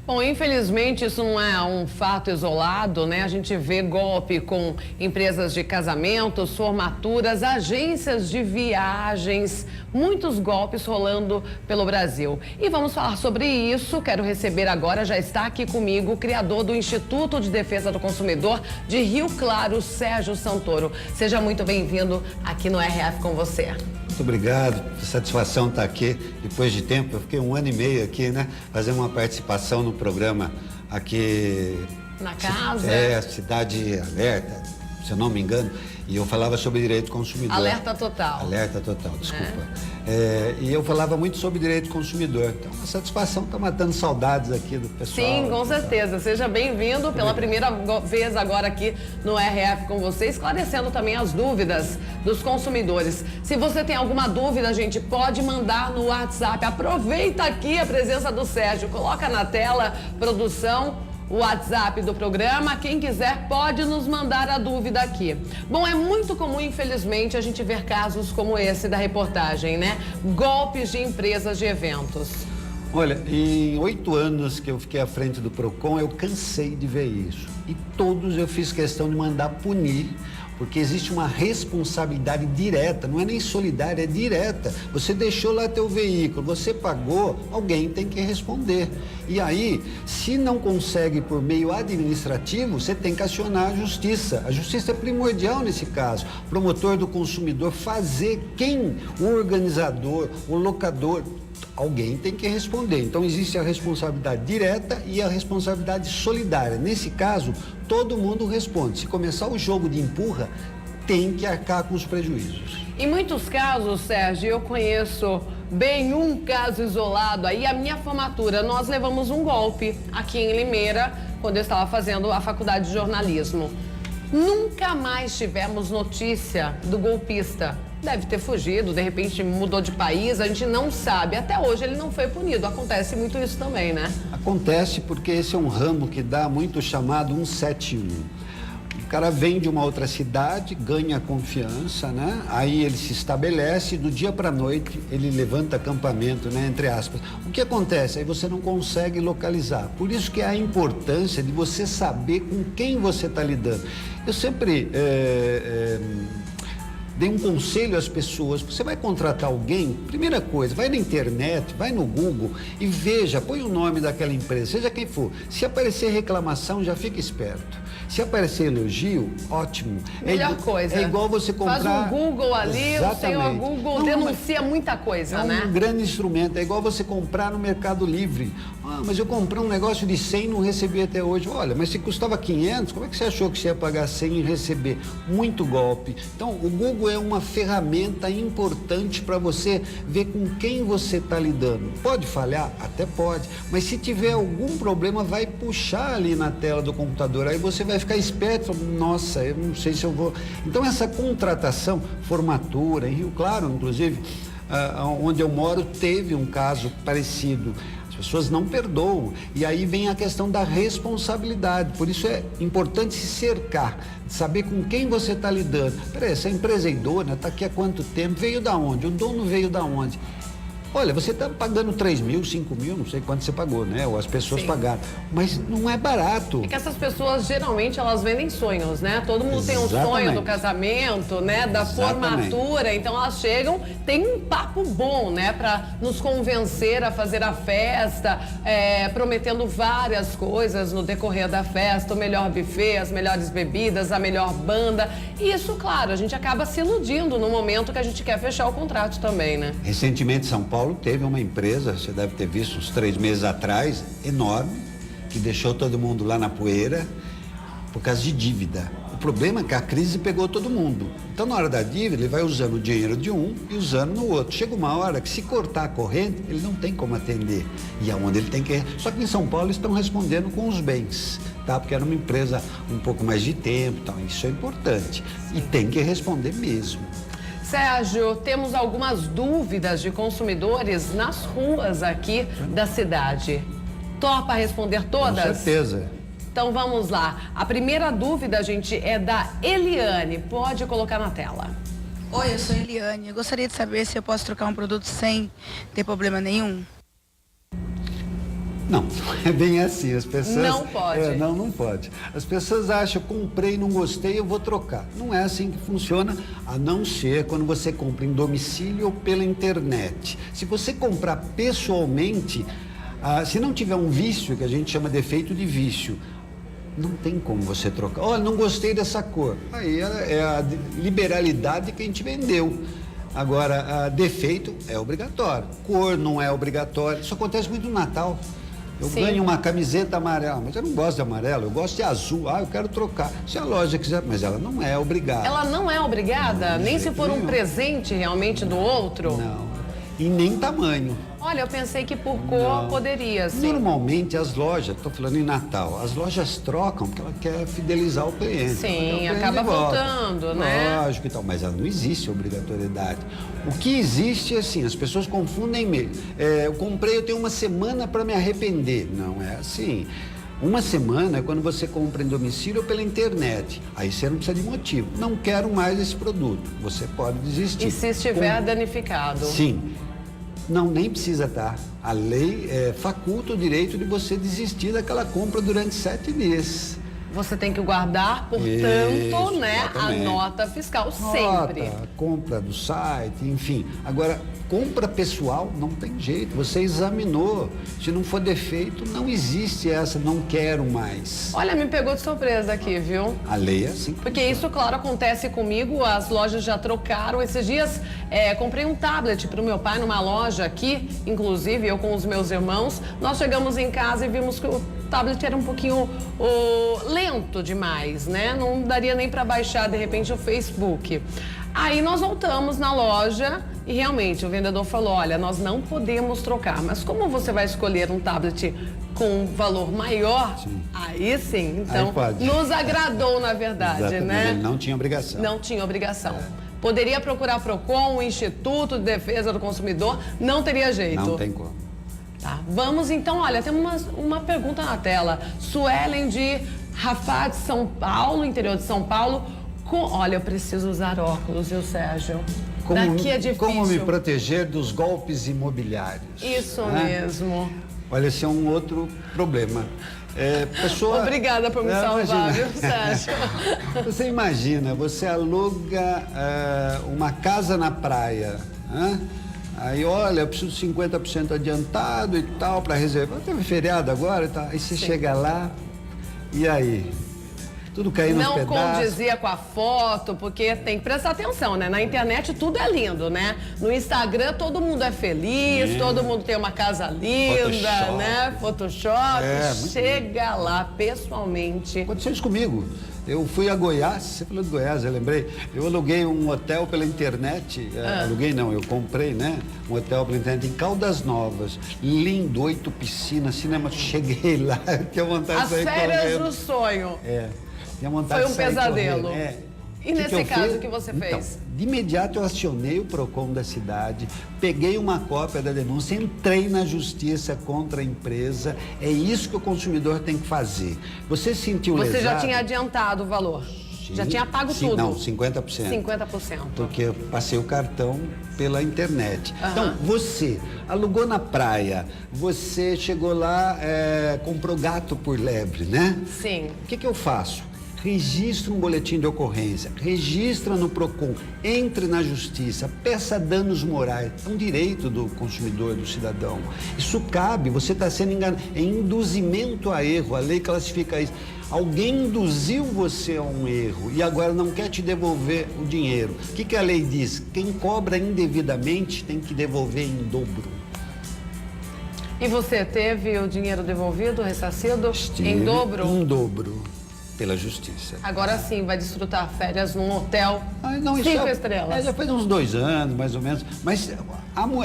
Bom, infelizmente isso não é um fato isolado, né? A gente vê golpe com empresas de casamentos, formaturas, agências de viagens, muitos golpes rolando pelo Brasil. E vamos falar sobre isso. Quero receber agora, já está aqui comigo, o criador do Instituto de Defesa do Consumidor de Rio Claro, Sérgio Santoro. Seja muito bem-vindo aqui no RF com você. Muito obrigado, satisfação estar aqui depois de tempo. Eu fiquei 1 ano e meio aqui, né? Fazendo uma participação no programa aqui. Na casa? Cidade Alerta, se eu não me engano. E eu falava sobre direito do consumidor. Alerta Total. Alerta Total, desculpa. E eu falava muito sobre direito do consumidor. Então, a satisfação está matando saudades aqui do pessoal. Sim, com certeza. Seja bem-vindo pela primeira vez agora aqui no RF com você, esclarecendo também as dúvidas dos consumidores. Se você tem alguma dúvida, gente, pode mandar no WhatsApp. Aproveita aqui a presença do Sérgio. Coloca na tela, produção, o WhatsApp do programa. Quem quiser pode nos mandar a dúvida aqui. Bom, é muito comum, infelizmente, a gente ver casos como esse da reportagem, né? Golpes de empresas de eventos. Olha, em 8 anos que eu fiquei à frente do PROCON, eu cansei de ver isso. E todos eu fiz questão de mandar punir, porque existe uma responsabilidade direta, não é nem solidária, é direta. Você deixou lá teu veículo, você pagou, alguém tem que responder. E aí, se não consegue por meio administrativo, você tem que acionar a justiça. A justiça é primordial nesse caso. O promotor do consumidor fazer o organizador, o locador, alguém tem que responder. Então existe a responsabilidade direta e a responsabilidade solidária. Nesse caso, todo mundo responde. Se começar o jogo de empurra, tem que arcar com os prejuízos. Em muitos casos, Sérgio, eu conheço bem um caso isolado aí, a minha formatura. Nós levamos um golpe aqui em Limeira, quando eu estava fazendo a faculdade de jornalismo. Nunca mais tivemos notícia do golpista. Deve ter fugido, de repente mudou de país, a gente não sabe. Até hoje ele não foi punido. Acontece muito isso também, né? Acontece porque esse é um ramo que dá muito chamado 171. O cara vem de uma outra cidade, ganha confiança, né? Aí ele se estabelece, do dia para a noite ele levanta acampamento, né? Entre aspas. O que acontece? Aí você não consegue localizar. Por isso que há a importância de você saber com quem você está lidando. Eu sempre dei um conselho às pessoas: você vai contratar alguém, primeira coisa, vai na internet, vai no Google e veja, põe o nome daquela empresa, seja quem for. Se aparecer reclamação, já fica esperto. Se aparecer elogio, ótimo. Melhor coisa. É igual você comprar... Faz um Google ali, exatamente. O senhor Google denuncia muita coisa, né? É um grande instrumento, é igual você comprar no Mercado Livre. Ah, mas eu comprei um negócio de 100 e não recebi até hoje. Olha, mas se custava 500, como é que você achou que você ia pagar 100 e receber? Muito golpe. Então, o Google é uma ferramenta importante para você ver com quem você está lidando. Pode falhar? Até pode. Mas se tiver algum problema, vai puxar ali na tela do computador. Aí você vai ficar esperto, nossa, eu não sei se eu vou... Então essa contratação, formatura, em Rio Claro, inclusive, onde eu moro, teve um caso parecido. As pessoas não perdoam. E aí vem a questão da responsabilidade. Por isso é importante se cercar, saber com quem você está lidando. Peraí, essa empresa é idônea, está aqui há quanto tempo? Veio da onde? O dono veio da onde? Olha, você está pagando 3 mil, 5 mil, não sei quanto você pagou, né? Ou as pessoas pagaram. Mas não é barato. É que essas pessoas, geralmente, elas vendem sonhos, né? Todo mundo tem um sonho do casamento, né? Da formatura. Então, elas chegam, tem um papo bom, né? Para nos convencer a fazer a festa, prometendo várias coisas no decorrer da festa. O melhor buffet, as melhores bebidas, a melhor banda. E isso, claro, a gente acaba se iludindo no momento que a gente quer fechar o contrato também, né? Recentemente, São Paulo teve uma empresa, você deve ter visto uns 3 meses atrás, enorme, que deixou todo mundo lá na poeira por causa de dívida. O problema é que a crise pegou todo mundo. Então, na hora da dívida, ele vai usando o dinheiro de um e usando no outro. Chega uma hora que, se cortar a corrente, ele não tem como atender. E é onde ele tem que... Só que em São Paulo eles estão respondendo com os bens, tá? Porque era uma empresa um pouco mais de tempo, então isso é importante. E tem que responder mesmo. Sérgio, temos algumas dúvidas de consumidores nas ruas aqui da cidade. Topa responder todas? Com certeza. Então vamos lá. A primeira dúvida, gente, é da Eliane. Pode colocar na tela. Oi, eu sou Eliane. Eu gostaria de saber se eu posso trocar um produto sem ter problema nenhum. Não, é bem assim, as pessoas... Não pode. Não pode. As pessoas acham, comprei, não gostei, eu vou trocar. Não é assim que funciona, a não ser quando você compra em domicílio ou pela internet. Se você comprar pessoalmente, se não tiver um vício, que a gente chama de defeito de vício, não tem como você trocar. Olha, não gostei dessa cor. Aí é a liberalidade que a gente vendeu. Agora, defeito é obrigatório. Cor não é obrigatório. Isso acontece muito no Natal. Eu ganho uma camiseta amarela, mas eu não gosto de amarelo, eu gosto de azul. Eu quero trocar. Se a loja quiser, mas ela não é obrigada. Ela não é obrigada? Nem se for um presente realmente do outro? Não. E nem tamanho. Olha, eu pensei que por cor poderia, sim. Normalmente as lojas, estou falando em Natal, as lojas trocam porque ela quer fidelizar o cliente. Sim, acaba voltando, né? Lógico e tal, mas ela não existe obrigatoriedade. O que existe é assim, as pessoas confundem meio. Eu comprei, eu tenho uma semana para me arrepender. Não é assim. Uma semana é quando você compra em domicílio ou pela internet. Aí você não precisa de motivo. Não quero mais esse produto. Você pode desistir. E se estiver danificado? Sim. Não, nem precisa estar. A lei faculta o direito de você desistir daquela compra durante 7 meses. Você tem que guardar, portanto, Isso, né, a nota fiscal sempre. Compra do site, enfim. Agora, compra pessoal não tem jeito. Você examinou. Se não for defeito, não existe essa, não quero mais. Olha, me pegou de surpresa aqui, viu? A lei é assim. Porque isso, claro, acontece comigo. As lojas já trocaram. Esses dias, comprei um tablet para o meu pai numa loja aqui. Inclusive, eu com os meus irmãos. Nós chegamos em casa e vimos que o tablet era um pouquinho lento demais, né? Não daria nem para baixar, de repente, o Facebook. Aí nós voltamos na loja e realmente o vendedor falou, olha, nós não podemos trocar, mas como você vai escolher um tablet com valor maior, aí sim, então nos agradou, na verdade, exatamente, né? Ele não tinha obrigação. Não tinha obrigação. Poderia procurar a Procon, o Instituto de Defesa do Consumidor, não teria jeito. Não tem como. Tá, vamos então, olha, tem uma pergunta na tela. Suelen de Rafá de São Paulo, interior de São Paulo. Olha, eu preciso usar óculos, viu, Sérgio? Daqui é difícil. Como me proteger dos golpes imobiliários? Isso mesmo. Olha, esse é um outro problema. Pessoa... Obrigada por me salvar, viu, Sérgio? Você imagina, você aluga uma casa na praia, aí, olha, eu preciso de 50% adiantado e tal, para reservar. Teve feriado agora e tal. Aí você chega lá, e aí? Tudo caindo nos pedaços. Não condizia com a foto, porque tem que prestar atenção, né? Na internet tudo é lindo, né? No Instagram todo mundo é feliz, todo mundo tem uma casa linda, Photoshop, né? Photoshop. Chega lá, pessoalmente. Aconteceu isso comigo. Eu fui a Goiás, você falou de Goiás, eu lembrei. Eu aluguei um hotel pela internet, aluguei não, eu comprei, né? Um hotel pela internet em Caldas Novas. Lindo, 8 piscinas, cinema. Cheguei lá, tinha vontade de sair correndo. As férias do sonho. Tinha vontade de sair correndo. Foi um pesadelo. E nesse caso, o que você fez? Então, de imediato eu acionei o Procon da cidade, peguei uma cópia da denúncia, entrei na justiça contra a empresa. É isso que o consumidor tem que fazer. Você sentiu lesado? Você já tinha adiantado o valor? Sim, já tinha pago tudo? Não, 50%. 50%. Porque eu passei o cartão pela internet. Então, você alugou na praia, você chegou lá, comprou gato por lebre, né? Sim. O que eu faço? Registra um boletim de ocorrência, registra no Procon, entre na justiça, peça danos morais. É um direito do consumidor, do cidadão. Isso cabe, você está sendo enganado. É induzimento a erro, a lei classifica isso. Alguém induziu você a um erro e agora não quer te devolver o dinheiro. O que a lei diz? Quem cobra indevidamente tem que devolver em dobro. E você teve o dinheiro devolvido, ressarcido, em dobro? Em dobro. Pela justiça. Agora sim, vai desfrutar férias num hotel 5 estrelas. Já faz uns 2 anos, mais ou menos. Mas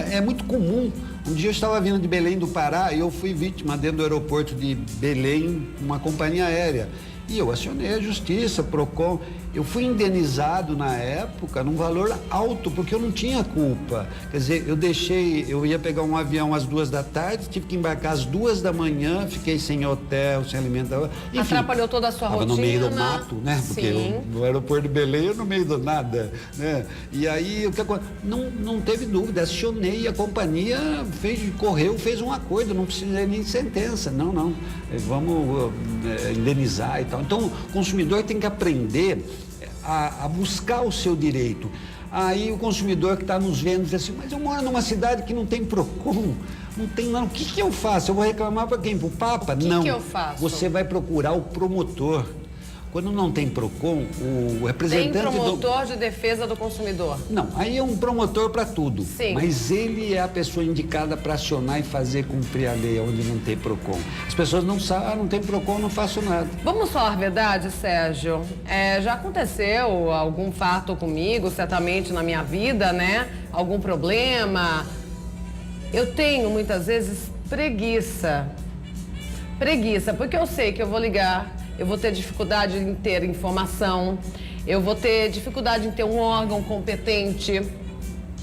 é muito comum. Um dia eu estava vindo de Belém do Pará e eu fui vítima dentro do aeroporto de Belém, uma companhia aérea. E eu acionei a justiça, Procon. Eu fui indenizado na época num valor alto, porque eu não tinha culpa. Quer dizer, eu ia pegar um avião às 2 da tarde, tive que embarcar às 2 da manhã, fiquei sem hotel, sem alimentação. Atrapalhou toda a sua rotina. Estava no meio do mato, né? Porque no aeroporto de Belém, no meio do nada, né? E aí, o que aconteceu? Não teve dúvida, acionei a companhia, fez um acordo, não precisei nem de sentença. Não, vamos indenizar e tal. Então, o consumidor tem que aprender a buscar o seu direito. Aí o consumidor que está nos vendo diz assim, mas eu moro numa cidade que não tem Procon, não tem não. O que eu faço? Eu vou reclamar para quem? Para o Papa? Não. O que eu faço? Você vai procurar o promotor. Quando não tem Procon, o representante... Tem promotor de defesa do consumidor? Não, aí é um promotor para tudo. Sim. Mas ele é a pessoa indicada para acionar e fazer cumprir a lei onde não tem Procon. As pessoas não sabem, não tem Procon, não faço nada. Vamos falar a verdade, Sérgio? Já aconteceu algum fato comigo, certamente na minha vida, né? Algum problema? Eu tenho, muitas vezes, preguiça. Preguiça, porque eu sei que eu vou ligar... Eu vou ter dificuldade em ter informação, eu vou ter dificuldade em ter um órgão competente,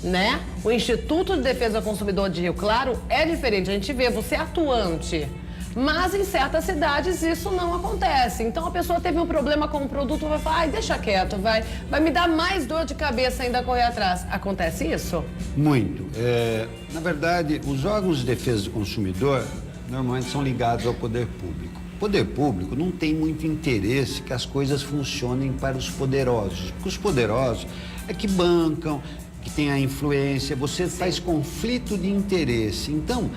né? O Instituto de Defesa do Consumidor de Rio Claro é diferente, a gente vê você atuante. Mas em certas cidades isso não acontece. Então a pessoa teve um problema com o produto, vai falar, ai, deixa quieto, vai me dar mais dor de cabeça ainda correr atrás. Acontece isso? Muito. Na verdade, os órgãos de defesa do consumidor normalmente são ligados ao poder público. O poder público não tem muito interesse que as coisas funcionem para os poderosos. Porque os poderosos é que bancam, que tem a influência, você faz conflito de interesse. Então,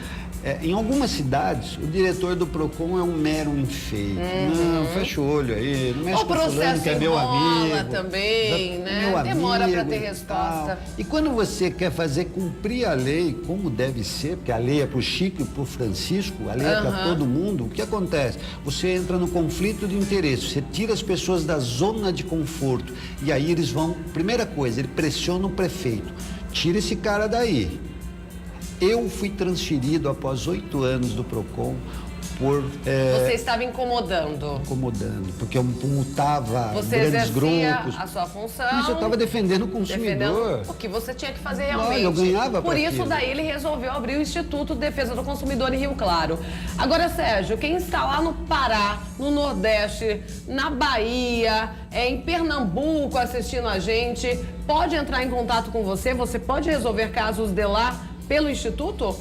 em algumas cidades, o diretor do PROCON é um mero enfeite. Não, fecha o olho aí, não mexe com fulano, que é meu amigo. Também, né? Meu Demora amigo para ter resposta. E quando você quer fazer cumprir a lei, como deve ser, porque a lei é pro Chico e pro Francisco, a lei é para todo mundo, o que acontece? Você entra no conflito de interesse, você tira as pessoas da zona de conforto, e aí eles vão, primeira coisa, ele pressiona o prefeito, tira esse cara daí. Eu fui transferido após 8 anos do PROCON por... Você estava incomodando. Incomodando, porque eu multava você grandes grupos. A sua função. Mas eu estava defendendo o consumidor. O que você tinha que fazer realmente. Eu ganhava por isso aquilo. daí ele resolveu abrir o Instituto de Defesa do Consumidor em Rio Claro. Agora, Sérgio, quem está lá no Pará, no Nordeste, na Bahia, em Pernambuco assistindo a gente, pode entrar em contato com você? Você pode resolver casos de lá pelo Instituto?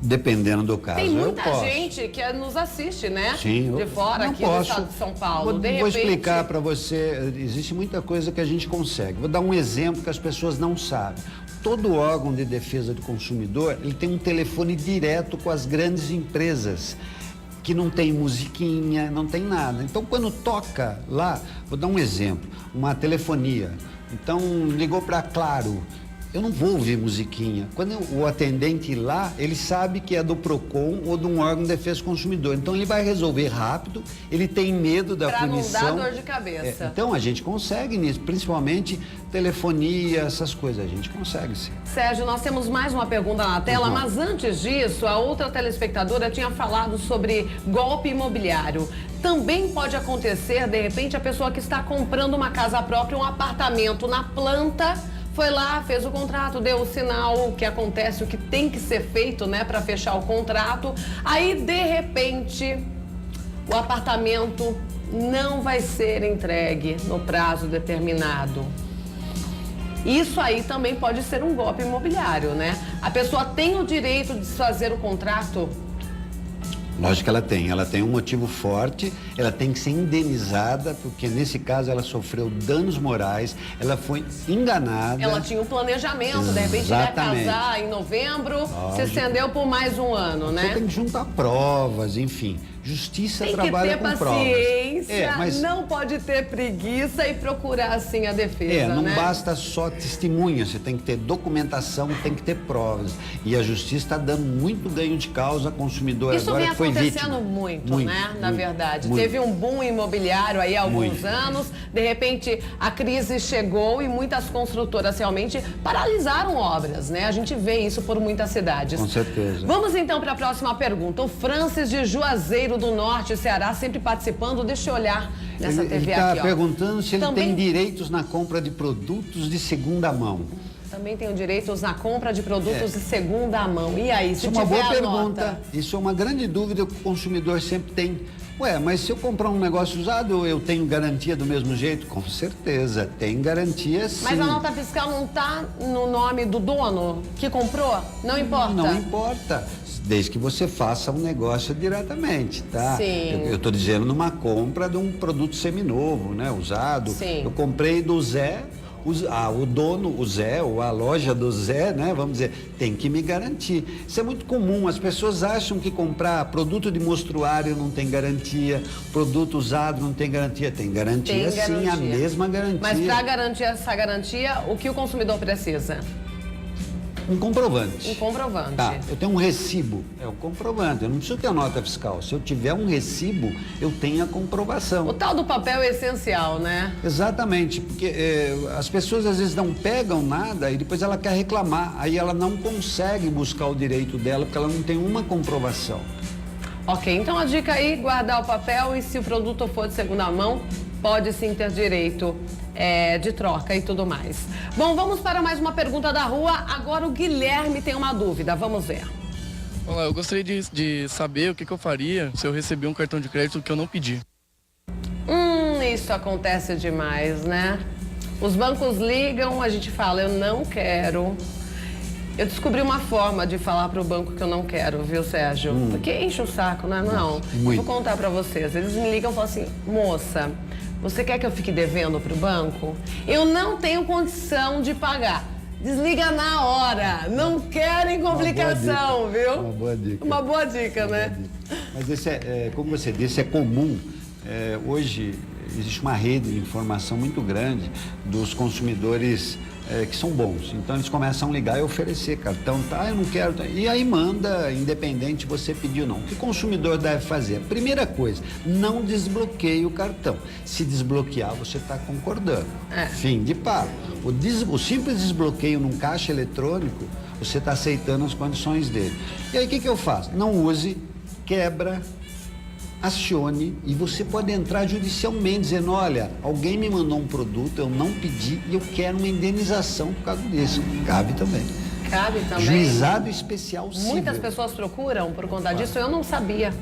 Dependendo do caso, Tem muita eu posso. gente que nos assiste, né? Sim, de fora, aqui do estado de São Paulo. Vou explicar para você, existe muita coisa que a gente consegue. Vou dar um exemplo que as pessoas não sabem. Todo órgão de defesa do consumidor, ele tem um telefone direto com as grandes empresas, que não tem musiquinha, não tem nada. Então, quando toca lá, vou dar um exemplo, uma telefonia. Então, ligou para Claro. Eu não vou ouvir musiquinha. Quando o atendente ir lá, ele sabe que é do PROCON ou de um órgão de defesa do consumidor. Então, ele vai resolver rápido, ele tem medo da punição. Pra não dar dor de cabeça. Então, a gente consegue nisso, principalmente telefonia, essas coisas, a gente consegue sim. Sérgio, nós temos mais uma pergunta na tela, mas antes disso, a outra telespectadora tinha falado sobre golpe imobiliário. Também pode acontecer, de repente, a pessoa que está comprando uma casa própria, um apartamento na planta, foi lá, fez o contrato, deu o sinal, o que acontece, o que tem que ser feito, né, para fechar o contrato. Aí, de repente, o apartamento não vai ser entregue no prazo determinado. Isso aí também pode ser um golpe imobiliário, né? A pessoa tem o direito de desfazer o contrato? Lógico que ela tem um motivo forte, ela tem que ser indenizada, porque nesse caso ela sofreu danos morais, ela foi enganada. Ela tinha um planejamento, de repente ia casar em novembro, se estendeu por mais um ano, né? Você tem que juntar provas, enfim. Justiça trabalha com provas. Tem que ter paciência, mas não pode ter preguiça e procurar, assim, a defesa, não né? basta só testemunha, você tem que ter documentação, tem que ter provas. E a justiça está dando muito ganho de causa ao consumidor agora que foi vítima. Isso vem acontecendo muito, né? Na verdade. Muito. Teve um boom imobiliário aí há alguns anos, de repente a crise chegou e muitas construtoras realmente paralisaram obras, né? A gente vê isso por muitas cidades. Com certeza. Vamos então para a próxima pergunta. O Francis de Juazeiro do Norte, Ceará, sempre participando. Deixa eu olhar nessa TV ele aqui, está perguntando se ele tem direitos na compra de produtos de segunda mão. Também tenho direitos na compra de produtos de segunda mão. E aí, se Isso é uma boa tiver a pergunta. nota? Isso é uma grande dúvida que o consumidor sempre tem. Ué, mas se eu comprar um negócio usado, eu tenho garantia do mesmo jeito? Com certeza, tem garantia sim. Mas a nota fiscal não está no nome do dono que comprou? Não importa? Não importa. Desde que você faça um negócio diretamente, tá? Sim. Eu estou dizendo numa compra de um produto seminovo, né? Usado. Sim. Eu comprei do Zé, o dono, o Zé, ou a loja do Zé, né? Vamos dizer, tem que me garantir. Isso é muito comum. As pessoas acham que comprar produto de mostruário não tem garantia, produto usado não tem garantia. Tem garantia, sim, a mesma garantia. Mas para garantir essa garantia, o que o consumidor precisa? Um comprovante. Um comprovante. Tá, eu tenho um recibo, é um comprovante, eu não preciso ter a nota fiscal. Se eu tiver um recibo, eu tenho a comprovação. O tal do papel é essencial, né? Exatamente, porque as pessoas às vezes não pegam nada e depois ela quer reclamar, aí ela não consegue buscar o direito dela porque ela não tem uma comprovação. Ok, então a dica aí, guardar o papel e se o produto for de segunda mão, pode sim ter direito de troca e tudo mais. Bom, vamos para mais uma pergunta da rua. Agora o Guilherme tem uma dúvida, vamos ver. Olá, eu gostaria de saber o que eu faria se eu receber um cartão de crédito que eu não pedi. Isso acontece demais, né? Os bancos ligam, a gente fala, eu não quero. Eu descobri uma forma de falar para o banco que eu não quero, viu, Sérgio? Porque enche o saco, né? Não. Muito. Vou contar para vocês. Eles me ligam e falam assim, moça, você quer que eu fique devendo para o banco? Eu não tenho condição de pagar. Desliga na hora. Não querem complicação, viu? Uma boa dica. Uma boa dica, né? Boa dica. Mas esse como você disse, é comum. Hoje existe uma rede de informação muito grande dos consumidores que são bons. Então eles começam a ligar e oferecer cartão, tá? Eu não quero. E aí manda, independente você pedir ou não. O que o consumidor deve fazer? Primeira coisa, não desbloqueie o cartão. Se desbloquear, você está concordando. Fim de papo. O simples desbloqueio num caixa eletrônico, você está aceitando as condições dele. E aí o que eu faço? Não use, quebra, acione e você pode entrar judicialmente dizendo, olha, alguém me mandou um produto, eu não pedi e eu quero uma indenização por causa disso. Cabe também. Cabe também. Juizado especial civil. Muitas pessoas procuram por conta disso, eu não sabia.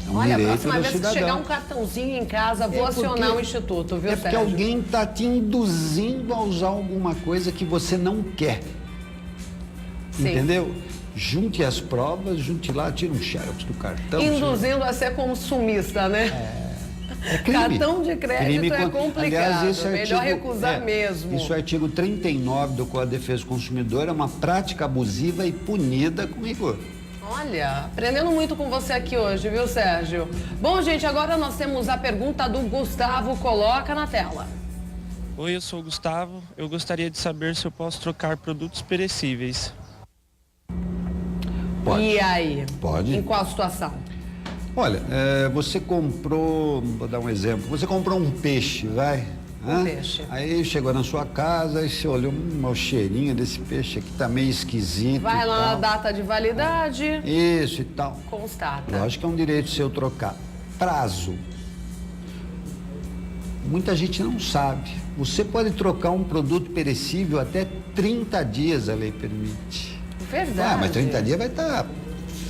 É um Olha, a direito próxima do vez que cidadão. chegar um cartãozinho em casa, vou acionar o Instituto, viu, É porque Sérgio? alguém está te induzindo a usar alguma coisa que você não quer. Sim. Entendeu? Junte as provas, junte lá, tira um xerox do cartão. Induzindo a ser consumista, né? É crime. Cartão de crédito é complicado. Aliás, esse Melhor artigo, recusar mesmo. Isso é o artigo 39 do Código de Defesa do Consumidor, é uma prática abusiva e punida com rigor. Olha, aprendendo muito com você aqui hoje, viu, Sérgio? Bom, gente, agora nós temos a pergunta do Gustavo. Coloca na tela. Oi, eu sou o Gustavo. Eu gostaria de saber se eu posso trocar produtos perecíveis. Pode. E aí? Pode. Em qual situação? Olha, você comprou, vou dar um exemplo, você comprou um peixe, vai? Peixe. Aí chegou na sua casa e você olhou, o cheirinho desse peixe aqui tá meio esquisito. Vai lá na data de validade. Isso e tal. Constata. Lógico que é um direito seu trocar. Prazo. Muita gente não sabe. Você pode trocar um produto perecível até 30 dias, a lei permite. Verdade. Mas 30 dias vai estar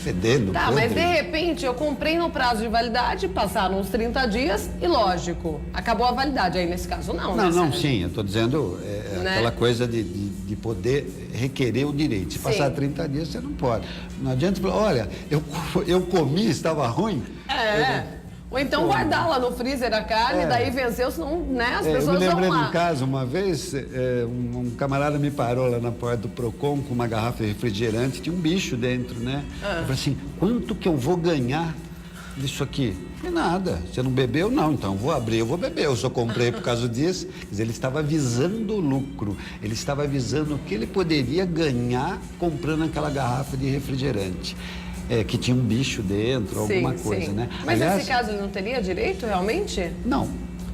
fedendo. Tá, podre. mas de repente eu comprei no prazo de validade, passaram uns 30 dias e lógico, acabou a validade. Aí nesse caso não, Não, né, não, Sérgio? sim, eu estou dizendo Né? aquela coisa de poder requerer o direito. Se passar 30 dias, você não pode. Não adianta falar, olha, eu comi, estava ruim. Ou então guardar lá no freezer a carne, daí venceu, senão, né, as Eu pessoas me lembrei vão de lá. um caso, uma vez, um camarada me parou lá na porta do Procon com uma garrafa de refrigerante, tinha um bicho dentro, né? Eu falei assim, quanto que eu vou ganhar disso aqui? Não é nada, você não bebeu? Não, então eu vou abrir, eu vou beber, eu só comprei por causa disso. Quer dizer, ele estava visando o lucro, ele estava visando o que ele poderia ganhar comprando aquela garrafa de refrigerante. Que tinha um bicho dentro, alguma coisa, né? Mas Aliás, nesse caso ele não teria direito, realmente? Não,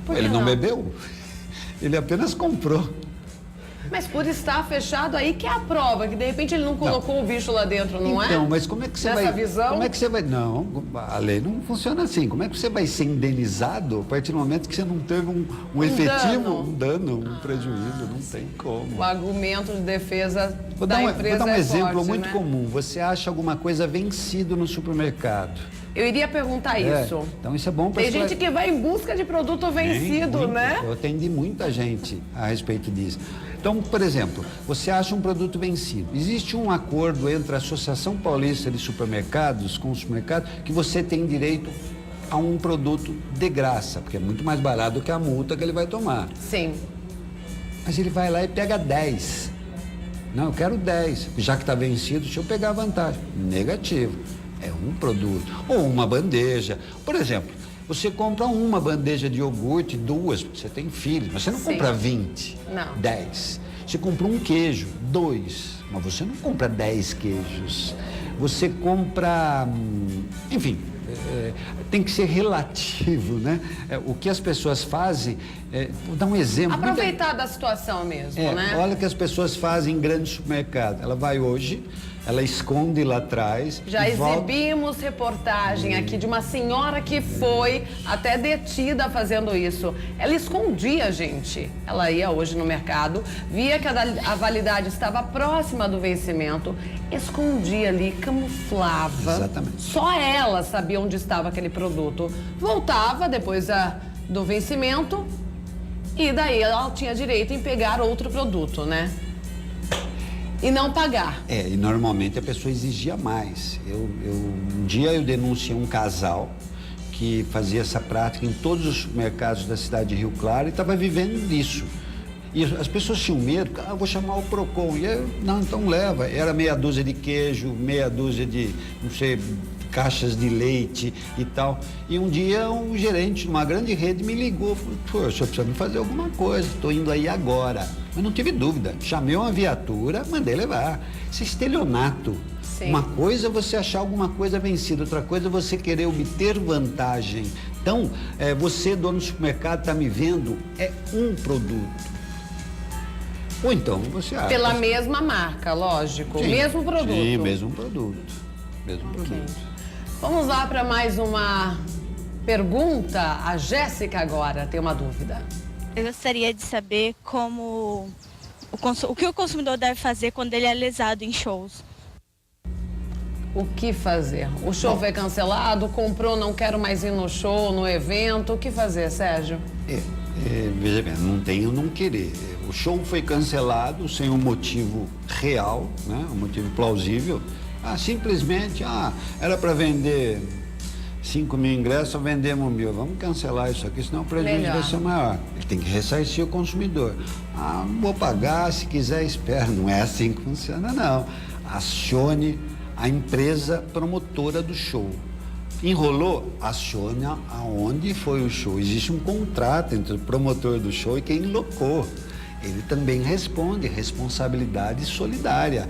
Por que ele não não? bebeu, ele apenas comprou. Mas por estar fechado aí que é a prova, que de repente ele não colocou o bicho lá dentro, não é? Então, mas como é que você Nessa vai... visão? Como é que você vai... Não, a lei não funciona assim. Como é que você vai ser indenizado a partir do momento que você não teve um efetivo, um dano, um prejuízo? Não tem como. O argumento de defesa Vou da dar empresa um é exemplo forte, muito né? comum. Você acha alguma coisa vencido no supermercado. Eu iria perguntar isso. Então isso é bom para... Tem gente que vai em busca de produto vencido, muito. né? Eu atendi muita gente a respeito disso. Então, por exemplo, você acha um produto vencido. Existe um acordo entre a Associação Paulista de Supermercados com o supermercado que você tem direito a um produto de graça, porque é muito mais barato do que a multa que ele vai tomar. Sim. Mas ele vai lá e pega 10. Não, eu quero 10. Já que está vencido, deixa eu pegar a vantagem. Negativo. É um produto. Ou uma bandeja. Por exemplo, você compra uma bandeja de iogurte, 2, porque você tem filhos, mas você não compra 20, Não. 10. Você compra um queijo, 2, mas você não compra 10 queijos. Você compra, enfim, tem que ser relativo, né? O que as pessoas fazem, vou dar um exemplo. Aproveitar da situação mesmo, né? Olha o que as pessoas fazem em grandes supermercados. Ela vai hoje, ela esconde lá atrás. Já exibimos reportagem aqui de uma senhora que foi até detida fazendo isso. Ela escondia, gente. Ela ia hoje no mercado, via que a validade estava próxima do vencimento, escondia ali, camuflava. Exatamente. Só ela sabia onde estava aquele produto. Voltava depois do vencimento e daí ela tinha direito em pegar outro produto, né? E não pagar. E normalmente a pessoa exigia mais. Um dia eu denunciei um casal que fazia essa prática em todos os supermercados da cidade de Rio Claro e estava vivendo disso. E as pessoas tinham medo, eu vou chamar o Procon. E eu, não, então leva. Era meia dúzia de queijo, meia dúzia de, não sei, caixas de leite e tal. E um dia um gerente de uma grande rede me ligou, falou, pô, o senhor precisa me fazer alguma coisa, estou indo aí agora. Mas não tive dúvida, chamei uma viatura, mandei levar. Isso é estelionato. Sim. Uma coisa é você achar alguma coisa vencida, outra coisa é você querer obter vantagem. Então, você, dono do supermercado, está me vendo, é um produto. Ou então você acha... Pela mesma marca, lógico, sim, mesmo produto. Sim, mesmo produto. Mesmo produto. Vamos lá para mais uma pergunta. A Jéssica agora tem uma dúvida. Eu gostaria de saber o que o consumidor deve fazer quando ele é lesado em shows. O que fazer? O show foi cancelado, comprou, não quero mais ir no show, no evento. O que fazer, Sérgio? Veja bem, não tem o não querer. O show foi cancelado sem um motivo real, né? Um motivo plausível. Simplesmente, era para vender 5 mil ingressos, vendemos 1.000. Vamos cancelar isso aqui, senão o prejuízo vai ser maior. Ele tem que ressarcir o consumidor. Vou pagar, se quiser, espera. Não é assim que funciona, não. Acione a empresa promotora do show. Enrolou? Acione aonde foi o show. Existe um contrato entre o promotor do show e quem locou. Ele também responde, responsabilidade solidária.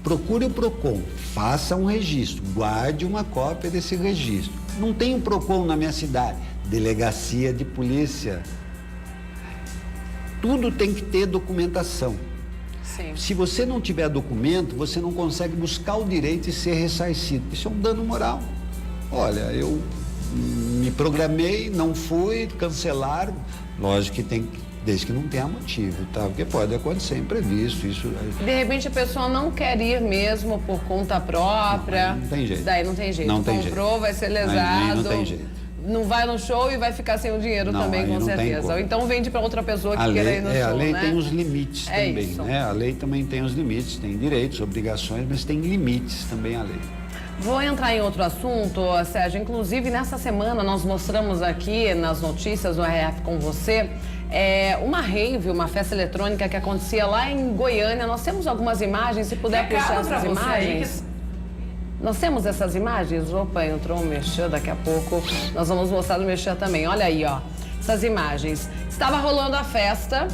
Procure o Procon, faça um registro, guarde uma cópia desse registro. Não tem um Procon na minha cidade, delegacia de polícia. Tudo tem que ter documentação. Sim. Se você não tiver documento, você não consegue buscar o direito e ser ressarcido. Isso é um dano moral. Olha, eu me programei, não fui, cancelaram. Lógico que tem que... Desde que não tenha motivo, tá? Porque pode acontecer imprevisto, isso... De repente a pessoa não quer ir mesmo por conta própria. Não tem jeito. Daí não tem jeito. Não tem Comprou, jeito. vai ser lesado. Não tem jeito. Não vai no show e vai ficar sem o dinheiro também, com certeza. Ou então vende para outra pessoa que queira ir no show, a lei né? tem os limites também, isso. né? A lei também tem os limites, tem direitos, obrigações, mas tem limites também a lei. Vou entrar em outro assunto, Sérgio. Inclusive, nessa semana nós mostramos aqui nas notícias do RF com você uma rave, uma festa eletrônica que acontecia lá em Goiânia. Nós temos algumas imagens, se puder puxar essas imagens. Nós temos essas imagens? Opa, entrou um merchan daqui a pouco. Nós vamos mostrar o merchan também. Olha aí, ó, essas imagens. Estava rolando a festa,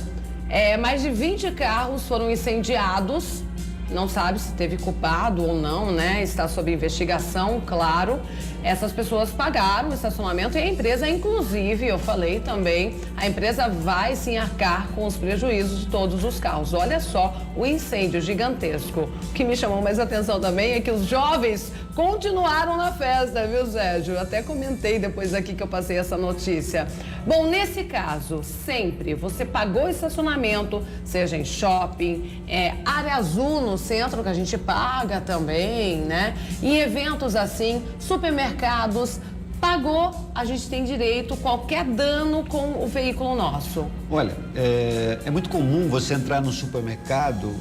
mais de 20 carros foram incendiados. Não sabe se teve culpado ou não, né? Está sob investigação, claro. Essas pessoas pagaram o estacionamento e a empresa, inclusive, eu falei também, a empresa vai sim arcar com os prejuízos de todos os carros. Olha só o incêndio gigantesco. O que me chamou mais atenção também é que os jovens continuaram na festa, viu, Sérgio? Eu até comentei depois aqui que eu passei essa notícia. Bom, nesse caso, sempre você pagou o estacionamento, seja em shopping, área azul no centro que a gente paga também, né? Em eventos assim, supermercados, pagou, a gente tem direito a qualquer dano com o veículo nosso. Olha, é muito comum você entrar no supermercado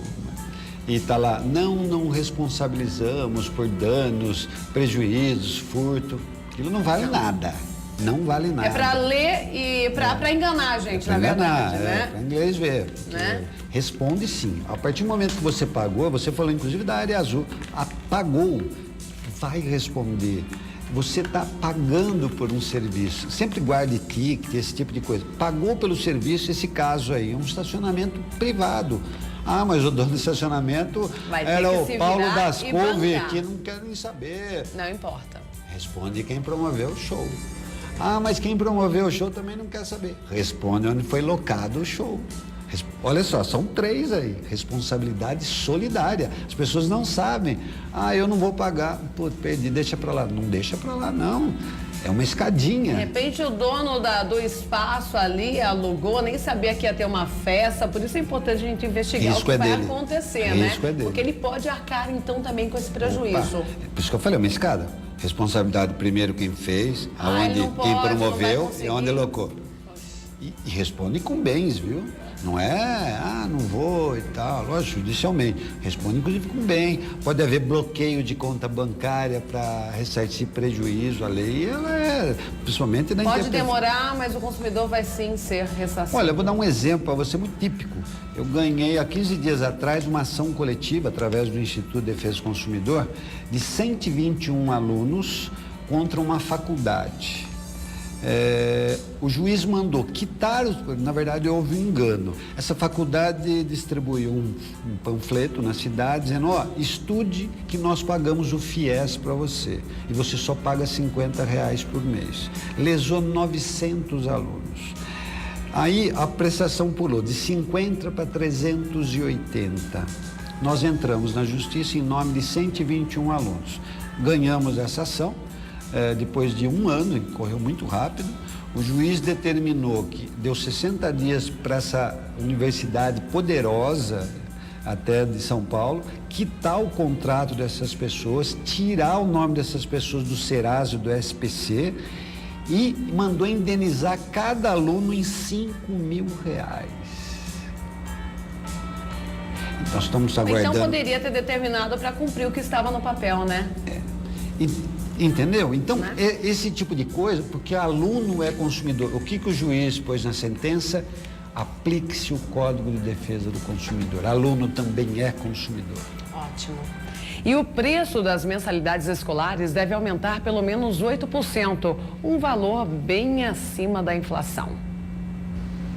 e tá lá, não responsabilizamos por danos, prejuízos, furto. Aquilo não vale nada. Não vale nada. É para ler e para enganar a gente, na verdade, né? Para inglês ver. Né? Responde sim. A partir do momento que você pagou, você falou inclusive da área azul, pagou, vai responder. Você está pagando por um serviço. Sempre guarde ticket, esse tipo de coisa. Pagou pelo serviço, esse caso aí, é um estacionamento privado. Mas o dono do estacionamento era o Paulo das Couve, que não quero nem saber. Não importa. Responde quem promoveu o show. Mas quem promoveu o show também não quer saber. Responde onde foi locado o show. Olha só, são 3 aí, responsabilidade solidária. As pessoas não sabem. Eu não vou pagar, pô, perdi, deixa pra lá. Não deixa pra lá, não. É uma escadinha. De repente o dono do espaço ali alugou, nem sabia que ia ter uma festa, por isso é importante a gente investigar o que vai acontecer, né? Risco é dele. Porque ele pode arcar então também com esse prejuízo. Por isso que eu falei, uma escada. Responsabilidade primeiro quem fez, aonde quem promoveu e onde alocou. E responde com bens, viu? Não é, não vou e tal, lógico, judicialmente. Responde inclusive com bem. Pode haver bloqueio de conta bancária para ressarcir prejuízo. A lei, ela é, principalmente na Pode demorar, mas o consumidor vai sim ser ressarcido. Olha, eu vou dar um exemplo para você muito típico. Eu ganhei há 15 dias atrás uma ação coletiva, através do Instituto de Defesa do Consumidor, de 121 alunos contra uma faculdade. O juiz mandou quitar, na verdade houve um engano. Essa faculdade distribuiu um panfleto na cidade dizendo, estude que nós pagamos o FIES para você e você só paga R$50 por mês. Lesou 900 alunos. Aí a prestação pulou de 50 para 380. Nós entramos na justiça em nome de 121 alunos. Ganhamos essa ação. Depois de um ano, correu muito rápido, o juiz determinou que deu 60 dias para essa universidade poderosa, até de São Paulo, quitar o contrato dessas pessoas, tirar o nome dessas pessoas do Serasa e do SPC e mandou indenizar cada aluno em R$5.000. Então estamos aguardando. Então poderia ter determinado para cumprir o que estava no papel, né? Entendeu? Então, esse tipo de coisa, porque aluno é consumidor. O que o juiz pôs na sentença? Aplique-se o Código de Defesa do Consumidor. Aluno também é consumidor. Ótimo. E o preço das mensalidades escolares deve aumentar pelo menos 8%, um valor bem acima da inflação.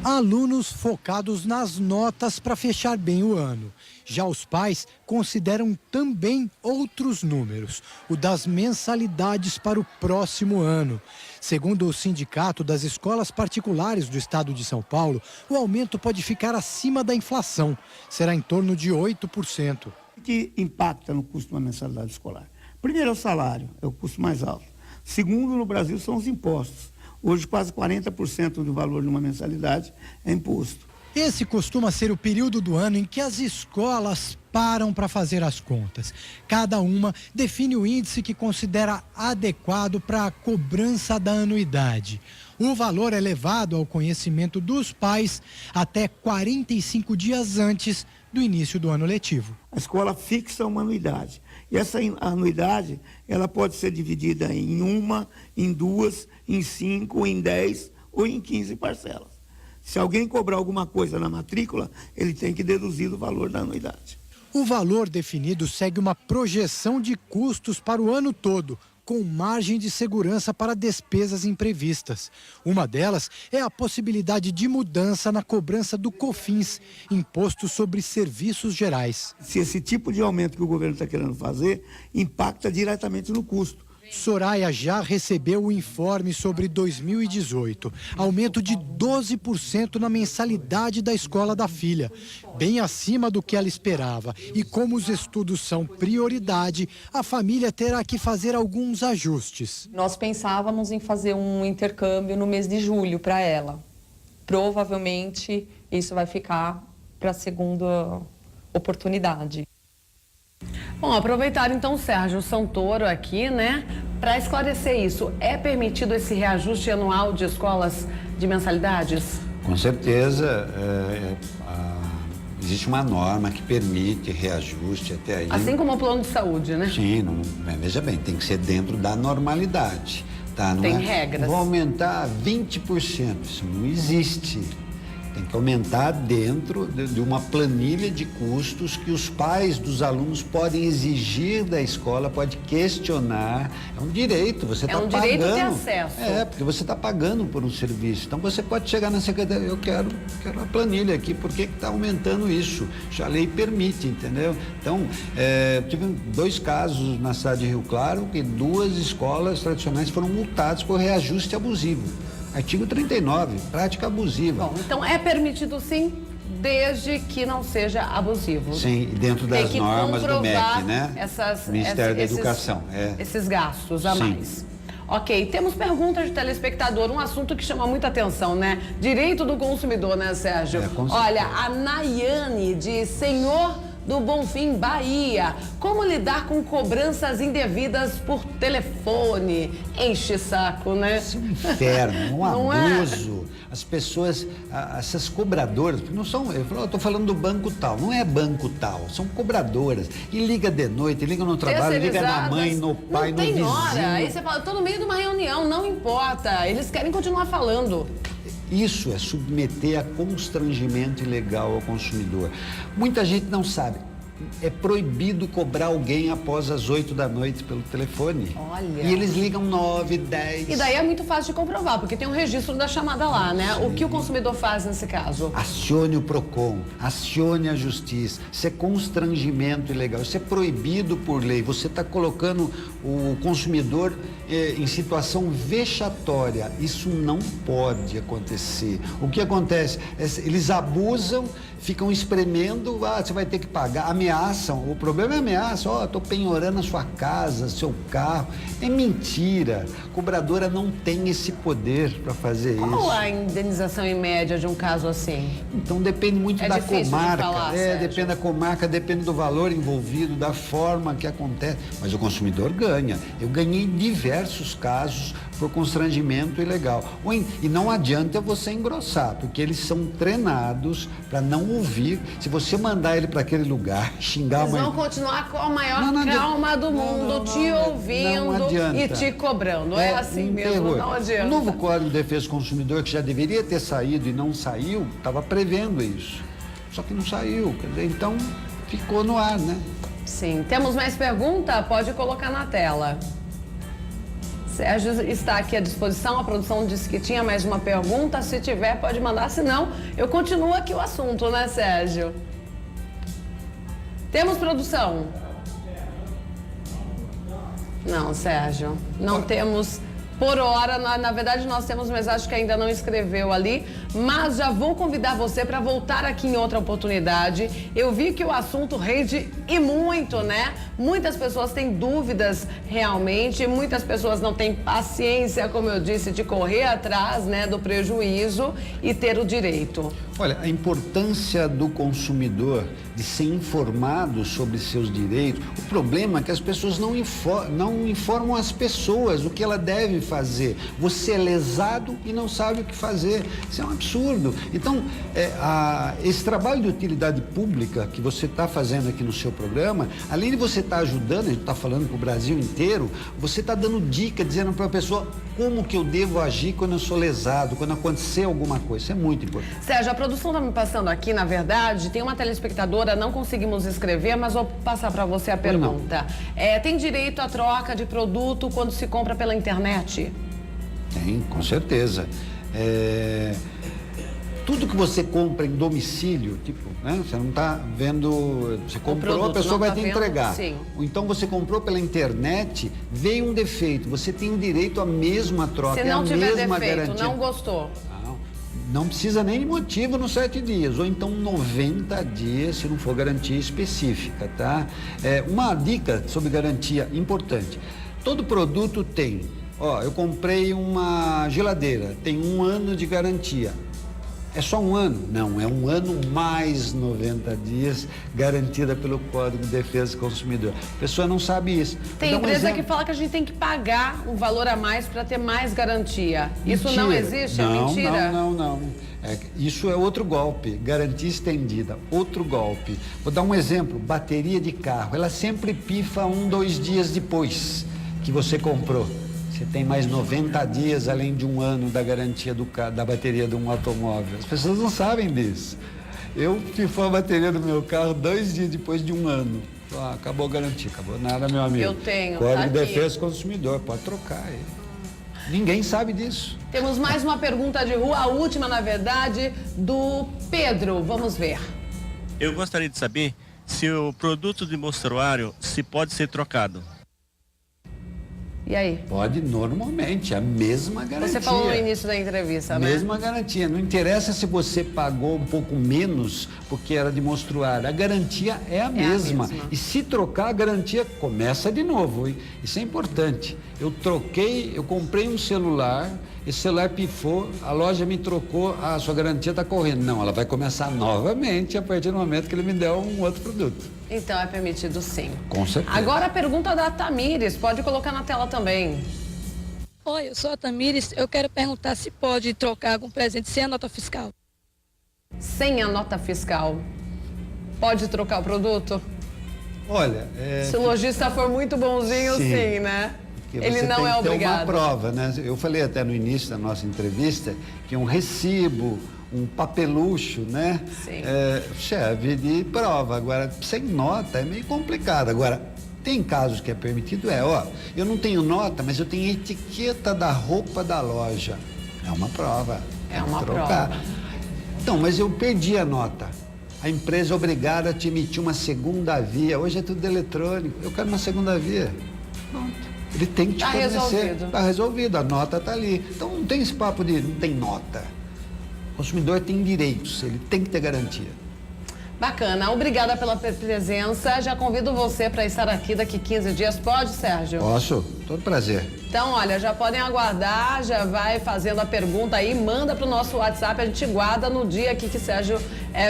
Alunos focados nas notas para fechar bem o ano. Já os pais consideram também outros números, o das mensalidades para o próximo ano. Segundo o Sindicato das Escolas Particulares do Estado de São Paulo, o aumento pode ficar acima da inflação, será em torno de 8%. O que impacta no custo de uma mensalidade escolar? Primeiro é o salário, é o custo mais alto. Segundo, no Brasil, são os impostos. Hoje, quase 40% do valor de uma mensalidade é imposto. Esse costuma ser o período do ano em que as escolas param para fazer as contas. Cada uma define o índice que considera adequado para a cobrança da anuidade. O valor é levado ao conhecimento dos pais até 45 dias antes do início do ano letivo. A escola fixa uma anuidade. E essa anuidade, ela pode ser dividida em 1, em 2, em 5, em 10 ou em 15 parcelas. Se alguém cobrar alguma coisa na matrícula, ele tem que deduzir do valor da anuidade. O valor definido segue uma projeção de custos para o ano todo, com margem de segurança para despesas imprevistas. Uma delas é a possibilidade de mudança na cobrança do COFINS, Imposto sobre Serviços Gerais. Se esse tipo de aumento que o governo está querendo fazer impacta diretamente no custo. Soraya já recebeu o informe sobre 2018, aumento de 12% na mensalidade da escola da filha, bem acima do que ela esperava. E como os estudos são prioridade, a família terá que fazer alguns ajustes. Nós pensávamos em fazer um intercâmbio no mês de julho para ela. Provavelmente isso vai ficar para a segunda oportunidade. Bom, aproveitar então o Sérgio Santoro aqui, né, para esclarecer isso. É permitido esse reajuste anual de escolas de mensalidades? Com certeza, existe uma norma que permite reajuste até aí. Assim como o plano de saúde, né? Sim, veja bem, tem que ser dentro da normalidade. Tá? Não tem regras. Vou aumentar 20%, isso não existe. Tem que aumentar dentro de uma planilha de custos que os pais dos alunos podem exigir da escola, pode questionar. É um direito, você está pagando. É um direito ter acesso. Porque você está pagando por um serviço. Então você pode chegar na secretaria, eu quero a planilha aqui, por que está aumentando isso? A lei permite, entendeu? Então, tive 2 casos na cidade de Rio Claro, que 2 escolas tradicionais foram multadas por reajuste abusivo. Artigo 39, prática abusiva. Bom, então é permitido sim? desde que não seja abusivo. Sim, dentro das normas do MEC, né? Ministério da Educação. Esses gastos a mais. Ok, temos perguntas de telespectador, um assunto que chama muita atenção, né? Direito do consumidor, né, Sérgio? Olha, a Nayane de Senhor do Bonfim, Bahia. Como lidar com cobranças indevidas por telefone? Enche saco, né? Isso é um inferno, um abuso. As pessoas, essas cobradoras, não são, eu estou falando do banco tal, não é banco tal, são cobradoras. E liga de noite, liga no trabalho, liga na mãe, no pai, no vizinho. Não tem hora, aí você fala, estou no meio de uma reunião, não importa, eles querem continuar falando. Isso é submeter a constrangimento ilegal ao consumidor. Muita gente não sabe. É proibido cobrar alguém após as 8 da noite pelo telefone. Olha. E eles ligam 9, 10. E daí é muito fácil de comprovar, porque tem um registro da chamada lá, né? Sim. O que o consumidor faz nesse caso? Acione o PROCON, acione a justiça. Isso é constrangimento ilegal, isso é proibido por lei. Você está colocando o consumidor em situação vexatória. Isso não pode acontecer. O que acontece? Eles abusam, ficam espremendo, você vai ter que pagar, ameaçam. O problema é ameaça, estou penhorando a sua casa, seu carro. É mentira. A cobradora não tem esse poder para fazer isso. Qual a indenização em média de um caso assim? Então depende muito da comarca. Falar, depende da comarca, depende do valor envolvido, da forma que acontece. Mas o consumidor ganha. Eu ganhei diversos casos por constrangimento ilegal. E não adianta você engrossar, porque eles são treinados para não ouvir. Se você mandar ele para aquele lugar, xingar eles vão continuar com a maior calma do mundo, te ouvindo e te cobrando. É assim mesmo, não adianta. O novo Código de Defesa do Consumidor, que já deveria ter saído e não saiu, estava prevendo isso. Só que não saiu, quer dizer, então ficou no ar, né? Sim. Temos mais pergunta? Pode colocar na tela. Sérgio está aqui à disposição, a produção disse que tinha mais uma pergunta, se tiver pode mandar, senão eu continuo aqui o assunto, né, Sérgio? Temos produção? Não, Sérgio, não temos por hora, na verdade nós temos mensagem que ainda não escreveu ali, mas já vou convidar você para voltar aqui em outra oportunidade. Eu vi que o assunto rende e muito, né? Muitas pessoas têm dúvidas realmente, muitas pessoas não têm paciência, como eu disse, de correr atrás, né, do prejuízo e ter o direito. Olha, a importância do consumidor de ser informado sobre seus direitos, o problema é que as pessoas não informam as pessoas o que ela deve fazer. Você é lesado e não sabe o que fazer. Isso é um absurdo. Então, esse trabalho de utilidade pública que você está fazendo aqui no seu programa, além de você estar ajudando, a gente está falando para o Brasil inteiro, você está dando dica, dizendo para a pessoa como que eu devo agir quando eu sou lesado, quando acontecer alguma coisa. Isso é muito importante. Sérgio, a produção está me passando aqui, na verdade, tem uma telespectadora, não conseguimos escrever, mas vou passar para você a pergunta. Tem direito à troca de produto quando se compra pela internet? Tem, com certeza. Tudo que você compra em domicílio, tipo, né? Você não está vendo, você comprou, a pessoa vai te entregar. Sim. Então você comprou pela internet, veio um defeito, você tem o direito à mesma troca, se não tiver mesma defeito, garantia. não gostou. Não precisa nem de motivo nos 7 dias, ou então 90 dias, se não for garantia específica, tá? Uma dica sobre garantia importante. Todo produto tem, eu comprei uma geladeira, tem 1 ano de garantia. É só 1 ano? Não, é 1 ano mais 90 dias garantida pelo Código de Defesa do Consumidor. A pessoa não sabe isso. Tem empresa que fala que a gente tem que pagar um valor a mais para ter mais garantia. Mentira. Isso não existe? Não, é mentira? Não. Isso é outro golpe, garantia estendida, outro golpe. Vou dar um exemplo, bateria de carro, ela sempre pifa 1, 2 dias depois que você comprou. Você tem mais 90 dias, além de 1 ano da garantia da bateria de um automóvel. As pessoas não sabem disso. Eu pifou a bateria do meu carro 2 dias depois de 1 ano. Acabou a garantia, acabou nada, meu amigo. Eu tenho, Código de Defesa do Consumidor, pode trocar ele. Ninguém sabe disso. Temos mais uma pergunta de rua, a última, na verdade, do Pedro. Vamos ver. Eu gostaria de saber se o produto de mostruário se pode ser trocado. E aí? Pode, normalmente, a mesma garantia. Você falou no início da entrevista, né? Mesma garantia. Não interessa se você pagou um pouco menos porque era de monstruário. A garantia é a mesma. E se trocar, a garantia começa de novo. Hein? Isso é importante. Eu comprei um celular, esse celular pifou, a loja me trocou, a sua garantia está correndo. Não, ela vai começar novamente a partir do momento que ele me der um outro produto. Então é permitido sim. Com certeza. Agora a pergunta da Tamires, pode colocar na tela também. Oi, eu sou a Tamires, eu quero perguntar se pode trocar algum presente sem a nota fiscal. Sem a nota fiscal, pode trocar o produto? Olha, se o lojista for muito bonzinho, sim, né? Ele não é obrigado. Uma prova, né? Eu falei até no início da nossa entrevista que um recibo, um papelucho, né? Sim. Serve de prova. Agora, sem nota é meio complicado. Agora, tem casos que é permitido, eu não tenho nota, mas eu tenho a etiqueta da roupa da loja. É uma prova. É uma prova. Então, mas eu perdi a nota. A empresa é obrigada a te emitir uma segunda via. Hoje é tudo eletrônico. Eu quero uma segunda via. Pronto. Ele tem que te fornecer. Resolvido. Está resolvido, a nota está ali. Então não tem esse papo de não tem nota. O consumidor tem direitos, ele tem que ter garantia. Bacana, obrigada pela presença. Já convido você para estar aqui daqui 15 dias. Pode, Sérgio? Posso, todo prazer. Então, olha, já podem aguardar, já vai fazendo a pergunta aí, manda para o nosso WhatsApp, a gente guarda no dia aqui que Sérgio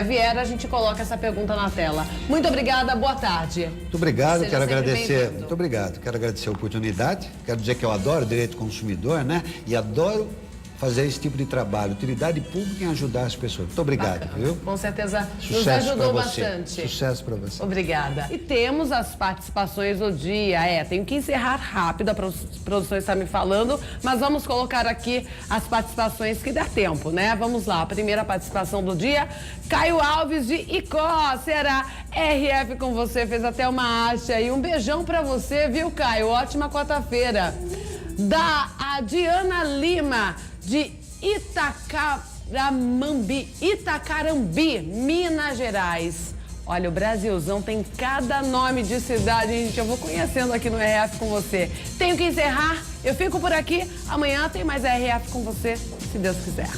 vier, a gente coloca essa pergunta na tela. Muito obrigada, boa tarde. Muito obrigado, quero agradecer. Muito obrigado, quero agradecer a oportunidade. Quero dizer que eu adoro direito do consumidor, né? E adoro fazer esse tipo de trabalho, utilidade pública em ajudar as pessoas. Muito obrigado, bacana. Viu? Com certeza Sucesso nos ajudou pra você. bastante. Sucesso para você. Obrigada. E temos as participações do dia. Tenho que encerrar rápido, a produção está me falando, mas vamos colocar aqui as participações que dá tempo, né? Vamos lá, a primeira participação do dia, Caio Alves de Icó, será RF com você, fez até uma arte aí. Um beijão pra você, viu, Caio? Ótima quarta-feira. A Diana Lima, de Itacarambi, Minas Gerais. Olha, o Brasilzão tem cada nome de cidade, gente. Eu vou conhecendo aqui no RF com você. Tenho que encerrar, eu fico por aqui. Amanhã tem mais RF com você, se Deus quiser.